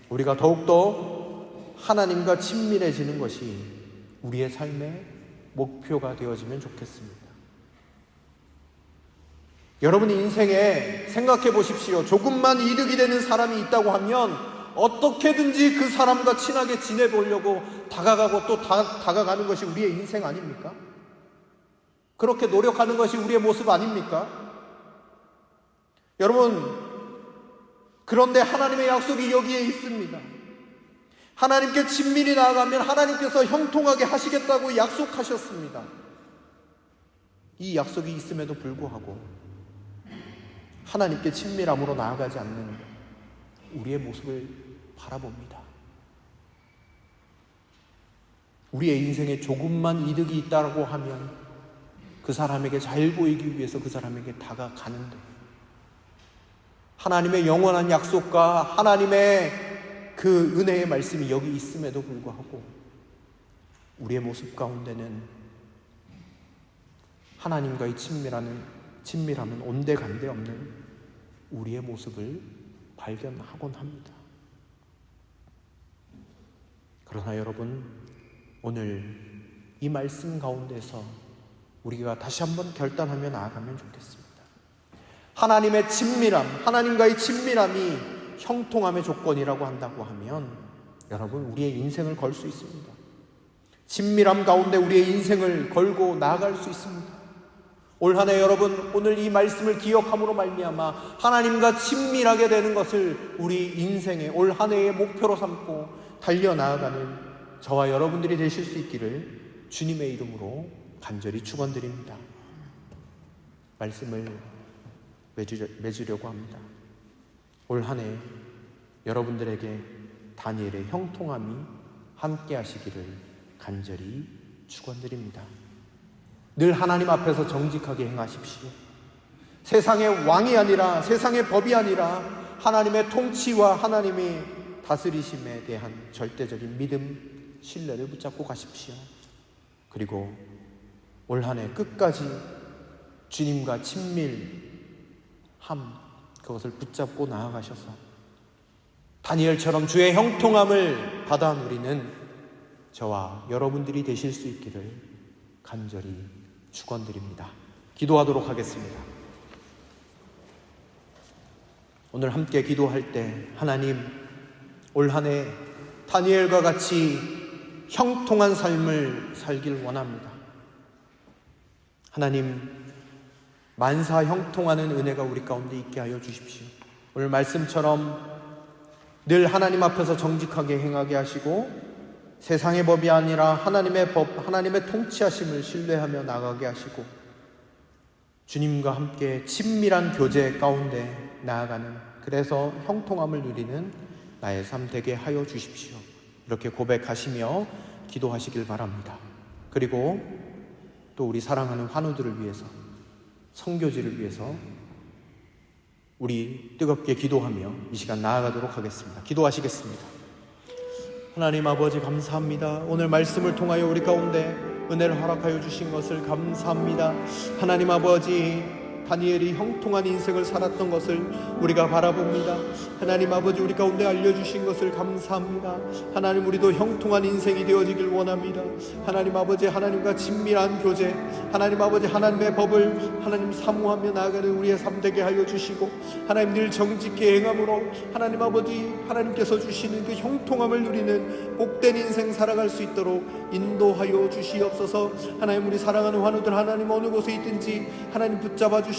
S1: 우리가 더욱더 하나님과 친밀해지는 것이 우리의 삶의 목표가 되어지면 좋겠습니다. 여러분 인생에 생각해 보십시오. 조금만 이득이 되는 사람이 있다고 하면 어떻게든지 그 사람과 친하게 지내보려고 다가가고 또 다가가는 것이 우리의 인생 아닙니까? 그렇게 노력하는 것이 우리의 모습 아닙니까? 여러분, 그런데 하나님의 약속이 여기에 있습니다. 하나님께 친밀히 나아가면 하나님께서 형통하게 하시겠다고 약속하셨습니다. 이 약속이 있음에도 불구하고 하나님께 친밀함으로 나아가지 않는 우리의 모습을 바라봅니다. 우리의 인생에 조금만 이득이 있다고 하면 그 사람에게 잘 보이기 위해서 그 사람에게 다가가는데, 하나님의 영원한 약속과 하나님의 그 은혜의 말씀이 여기 있음에도 불구하고 우리의 모습 가운데는 하나님과의 친밀함은 온데간데 없는 우리의 모습을 발견하곤 합니다. 그러나 여러분, 오늘 이 말씀 가운데서 우리가 다시 한번 결단하며 나아가면 좋겠습니다. 하나님의 친밀함, 하나님과의 친밀함이 형통함의 조건이라고 한다고 하면 여러분, 우리의 인생을 걸 수 있습니다. 친밀함 가운데 우리의 인생을 걸고 나아갈 수 있습니다. 올 한 해 여러분, 오늘 이 말씀을 기억함으로 말미암아 하나님과 친밀하게 되는 것을 우리 인생의 올 한 해의 목표로 삼고 달려나아가는 저와 여러분들이 되실 수 있기를 주님의 이름으로 간절히 축원드립니다. 말씀을 맺으려고 합니다. 올 한 해 여러분들에게 다니엘의 형통함이 함께 하시기를 간절히 축원드립니다. 늘 하나님 앞에서 정직하게 행하십시오. 세상의 왕이 아니라, 세상의 법이 아니라 하나님의 통치와 하나님의 다스리심에 대한 절대적인 믿음, 신뢰를 붙잡고 가십시오. 그리고 올 한 해 끝까지 주님과 친밀함, 그것을 붙잡고 나아가셔서 다니엘처럼 주의 형통함을 받아 누리는 저와 여러분들이 되실 수 있기를 간절히 축원드립니다. 기도하도록 하겠습니다. 오늘 함께 기도할 때 하나님, 올 한 해 다니엘과 같이 형통한 삶을 살길 원합니다. 하나님, 만사 형통하는 은혜가 우리 가운데 있게 하여 주십시오. 오늘 말씀처럼 늘 하나님 앞에서 정직하게 행하게 하시고 세상의 법이 아니라 하나님의 법, 하나님의 통치하심을 신뢰하며 나가게 하시고 주님과 함께 친밀한 교제 가운데 나아가는, 그래서 형통함을 누리는 나의 삶 되게 하여 주십시오. 이렇게 고백하시며 기도하시길 바랍니다. 그리고 또 우리 사랑하는 환우들을 위해서, 선교지를 위해서 우리 뜨겁게 기도하며 이 시간 나아가도록 하겠습니다. 기도하시겠습니다. 하나님 아버지, 감사합니다. 오늘 말씀을 통하여 우리 가운데 은혜를 허락하여 주신 것을 감사합니다. 하나님 아버지, 다니엘이 형통한 인생을 살았던 것을 우리가 바라봅니다. 하나님 아버지, 우리 가운데 알려주신 것을 감사합니다. 하나님, 우리도 형통한 인생이 되어지길 원합니다. 하나님 아버지, 하나님과 친밀한 교제, 하나님 아버지, 하나님의 법을 하나님 사모하며 나아가는 우리의 삶 되게 하여 주시고, 하나님 늘 정직히 행함으로 하나님 아버지, 하나님께서 주시는 그 형통함을 누리는 복된 인생 살아갈 수 있도록 인도하여 주시옵소서. 하나님, 우리 사랑하는 환우들 하나님 어느 곳에 있든지 하나님 붙잡아 주시고,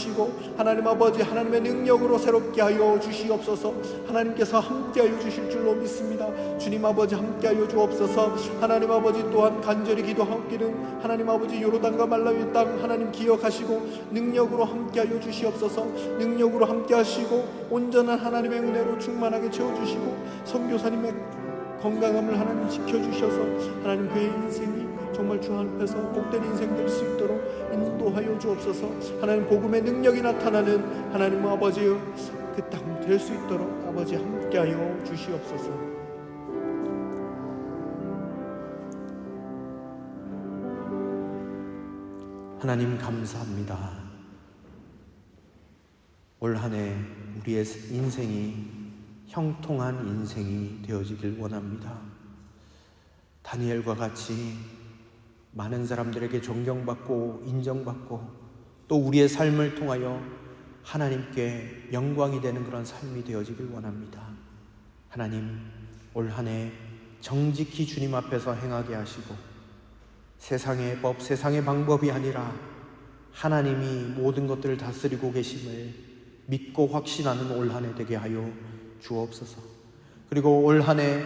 S1: 하나님 아버지, 하나님의 능력으로 새롭게 하여 주시옵소서. 하나님께서 함께하여 주실 줄로 믿습니다. 주님 아버지, 함께하여 주옵소서. 하나님 아버지, 또한 간절히 기도하기는 하나님 아버지, 요르단과 말라위 땅 하나님 기억하시고 능력으로 함께하여 주시옵소서. 능력으로 함께하시고 온전한 하나님의 은혜로 충만하게 채워주시고 선교사님의 건강함을 하나님 지켜주셔서 하나님 그의 인생이 정말 주 앞에서 복된 인생 될 수 있도록 인도하여 주옵소서. 하나님 복음의 능력이 나타나는 하나님 아버지의 그 땅 될 수 있도록 아버지 함께하여 주시옵소서. 하나님 감사합니다. 올 한 해 우리의 인생이 형통한 인생이 되어지길 원합니다. 다니엘과 같이 많은 사람들에게 존경받고 인정받고 또 우리의 삶을 통하여 하나님께 영광이 되는 그런 삶이 되어지길 원합니다. 하나님, 올 한 해 정직히 주님 앞에서 행하게 하시고 세상의 법, 세상의 방법이 아니라 하나님이 모든 것들을 다스리고 계심을 믿고 확신하는 올 한 해 되게 하여 주옵소서. 그리고 올 한 해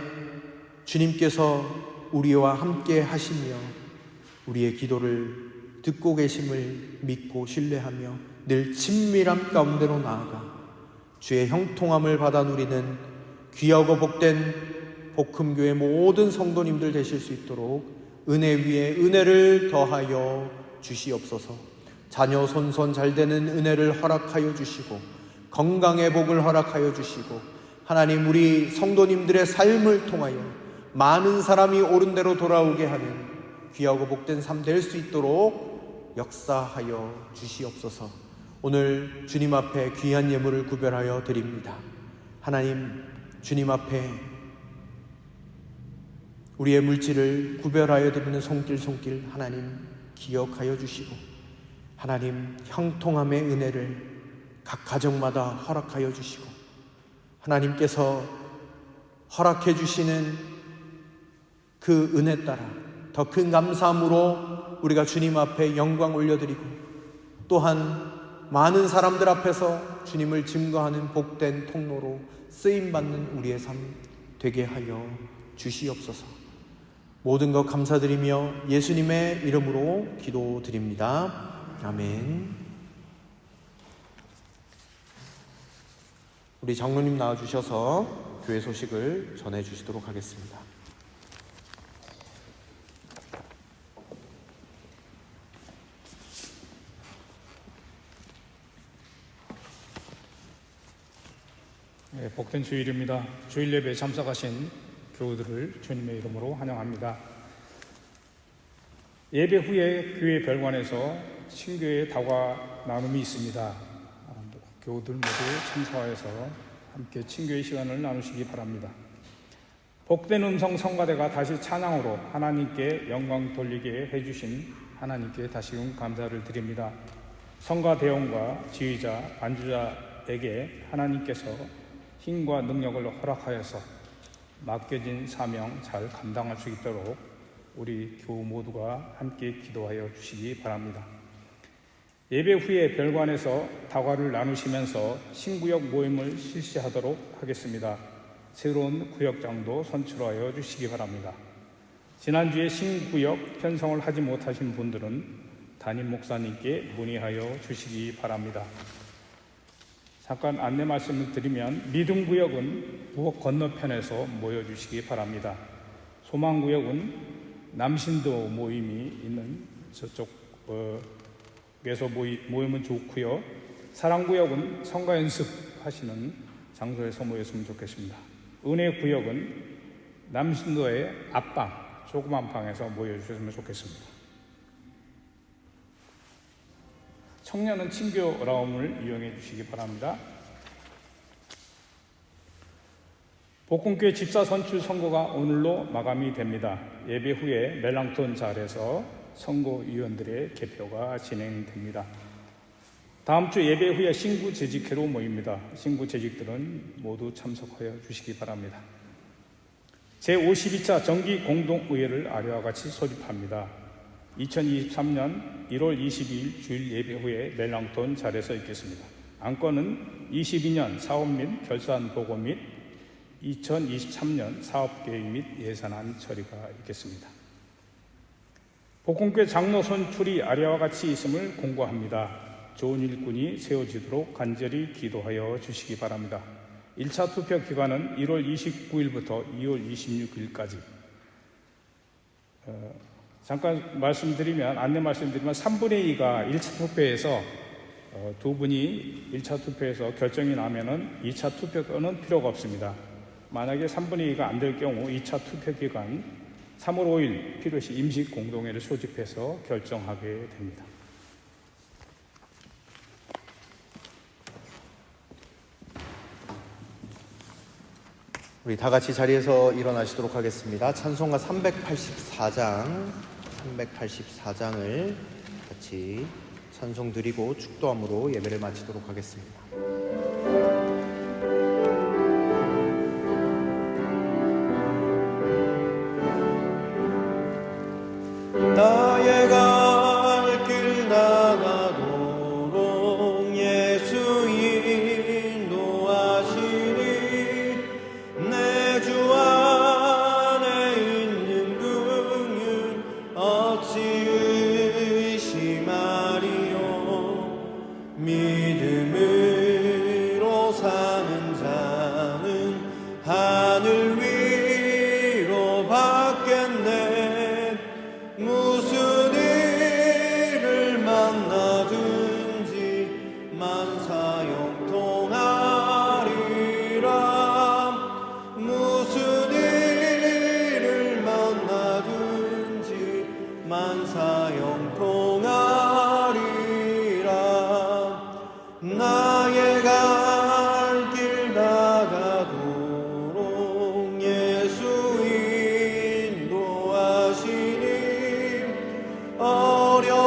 S1: 주님께서 우리와 함께 하시며 우리의 기도를 듣고 계심을 믿고 신뢰하며 늘 친밀함 가운데로 나아가 주의 형통함을 받아 누리는 귀하고 복된 복음교회 모든 성도님들 되실 수 있도록 은혜 위에 은혜를 더하여 주시옵소서. 자녀 손손 잘 되는 은혜를 허락하여 주시고 건강의 복을 허락하여 주시고 하나님, 우리 성도님들의 삶을 통하여 많은 사람이 옳은 대로 돌아오게 하는 귀하고 복된 삶 될 수 있도록 역사하여 주시옵소서. 오늘 주님 앞에 귀한 예물을 구별하여 드립니다. 하나님, 주님 앞에 우리의 물질을 구별하여 드리는 손길 하나님 기억하여 주시고 하나님, 형통함의 은혜를 각 가정마다 허락하여 주시고 하나님께서 허락해 주시는 그 은혜 따라 더 큰 감사함으로 우리가 주님 앞에 영광 올려드리고 또한 많은 사람들 앞에서 주님을 증거하는 복된 통로로 쓰임받는 우리의 삶 되게 하여 주시옵소서. 모든 것 감사드리며 예수님의 이름으로 기도드립니다. 아멘. 우리 장로님 나와주셔서 교회 소식을 전해주시도록 하겠습니다.
S3: 네, 복된 주일입니다. 주일 예배에 참석하신 교우들을 주님의 이름으로 환영합니다. 예배 후에 교회 별관에서 신교의 다과 나눔이 있습니다. 교우들 모두 참석하여서 함께 친교의 시간을 나누시기 바랍니다. 복된 음성 성가대가 다시 찬양으로 하나님께 영광 돌리게 해주신 하나님께 다시금 감사를 드립니다. 성가 대원과 지휘자, 반주자에게 하나님께서 힘과 능력을 허락하여서 맡겨진 사명 잘 감당할 수 있도록 우리 교우 모두가 함께 기도하여 주시기 바랍니다. 예배 후에 별관에서 다과를 나누시면서 신구역 모임을 실시하도록 하겠습니다. 새로운 구역장도 선출하여 주시기 바랍니다. 지난주에 신구역 편성을 하지 못하신 분들은 담임 목사님께 문의하여 주시기 바랍니다. 잠깐 안내 말씀을 드리면 믿음구역은 부엌 건너편에서 모여주시기 바랍니다. 소망구역은 남신도 모임이 있는 저쪽에서 모이면 좋고요. 사랑구역은 성가 연습하시는 장소에서 모였으면 좋겠습니다. 은혜구역은 남신도의 앞방, 조그만 방에서 모여주셨으면 좋겠습니다. 청년은 친교 라움을 이용해 주시기 바랍니다. 복음교회 집사 선출 선거가 오늘로 마감이 됩니다. 예배 후에 멜랑톤 잘에서 선거위원들의 개표가 진행됩니다. 다음 주 예배 후에 신구 재직회로 모입니다. 신구 재직들은 모두 참석하여 주시기 바랍니다. 제52차 정기공동의회를 아래와 같이 소집합니다. 2023년 1월 22일 주일 예배 후에 멜랑톤 잘에서 있겠습니다. 안건은 22년 사업 및 결산 보고 및 2023년 사업계획 및 예산안 처리가 있겠습니다. 복음교회 장로 선출이 아래와 같이 있음을 공고합니다. 좋은 일꾼이 세워지도록 간절히 기도하여 주시기 바랍니다. 1차 투표 기간은 1월 29일부터 2월 26일까지. 잠깐 안내 말씀드리면 3분의 2가 1차 투표에서 두 분이 1차 투표에서 결정이 나면은 2차 투표는 필요가 없습니다. 만약에 3분의 2가 안 될 경우 2차 투표 기간 3월 5일 필요시 임시 공동회를 소집해서 결정하게 됩니다.
S1: 우리 다 같이 자리에서 일어나시도록 하겠습니다. 찬송가 384장을 같이 찬송 드리고 축도함으로 예배를 마치도록 하겠습니다.
S2: 나의 갈 길 나가도록 예수 인도하시니 내 주 안에 있는 긍휼 어찌 의심하리요. 믿음으로 사는 자는 하늘 위로 받겠네. 무슨 일을 만나든지 만사형통하리라. 무슨 일을 만나든지 만사형통하리라. 나의 갈 길 나가도록 예수 인도하시니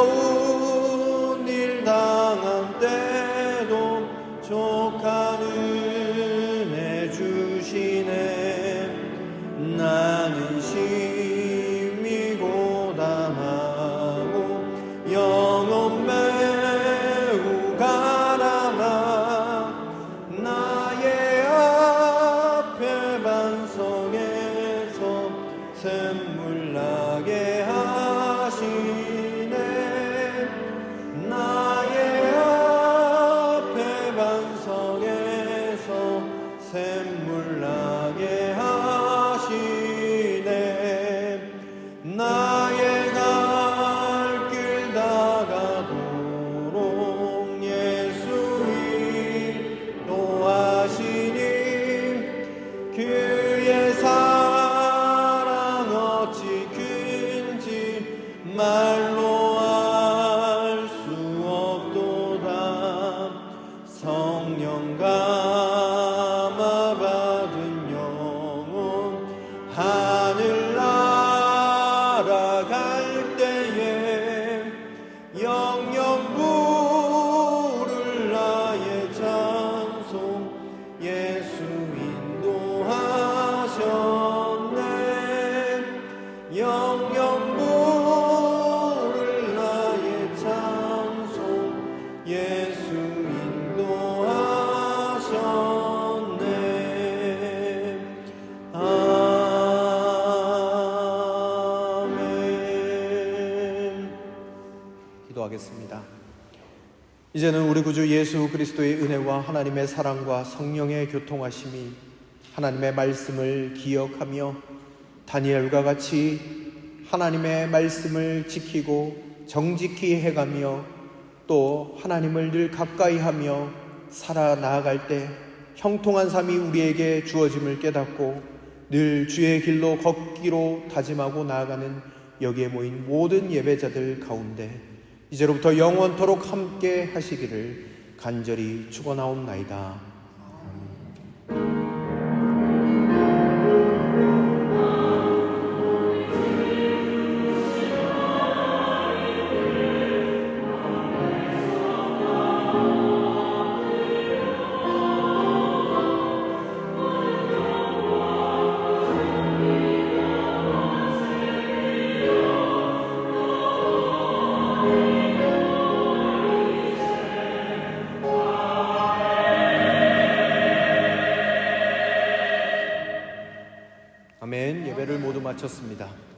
S2: 어려운 일 당한 때도 족한 은혜 주시네. 나는 심히 고단하고 영혼 매우 가난하. 나의 앞에 반석에서 샘물 나게 하시네. 나의 앞에 반석에서 샘물 나게 하시네. 나의 갈 길 나가도록 예수 인도하시니 그의 사랑 어찌 큰지 말 담아 받은 영혼 하늘 날아갈 때에 영영 부를 나의 찬송 예수 인도하셨네 영영 부를 나의 찬송 예수 인도하셨네 아멘.
S1: 기도하겠습니다. 이제는 우리 구주 예수 그리스도의 은혜와 하나님의 사랑과 성령의 교통하심이 하나님의 말씀을 기억하며 다니엘과 같이 하나님의 말씀을 지키고 정직히 해가며 또 하나님을 늘 가까이 하며 살아나아갈 때 형통한 삶이 우리에게 주어짐을 깨닫고 늘 주의 길로 걷기로 다짐하고 나아가는 여기에 모인 모든 예배자들 가운데 이제로부터 영원토록 함께 하시기를 간절히 축원하옵나이다. 아멘. 예배를 모두 마쳤습니다.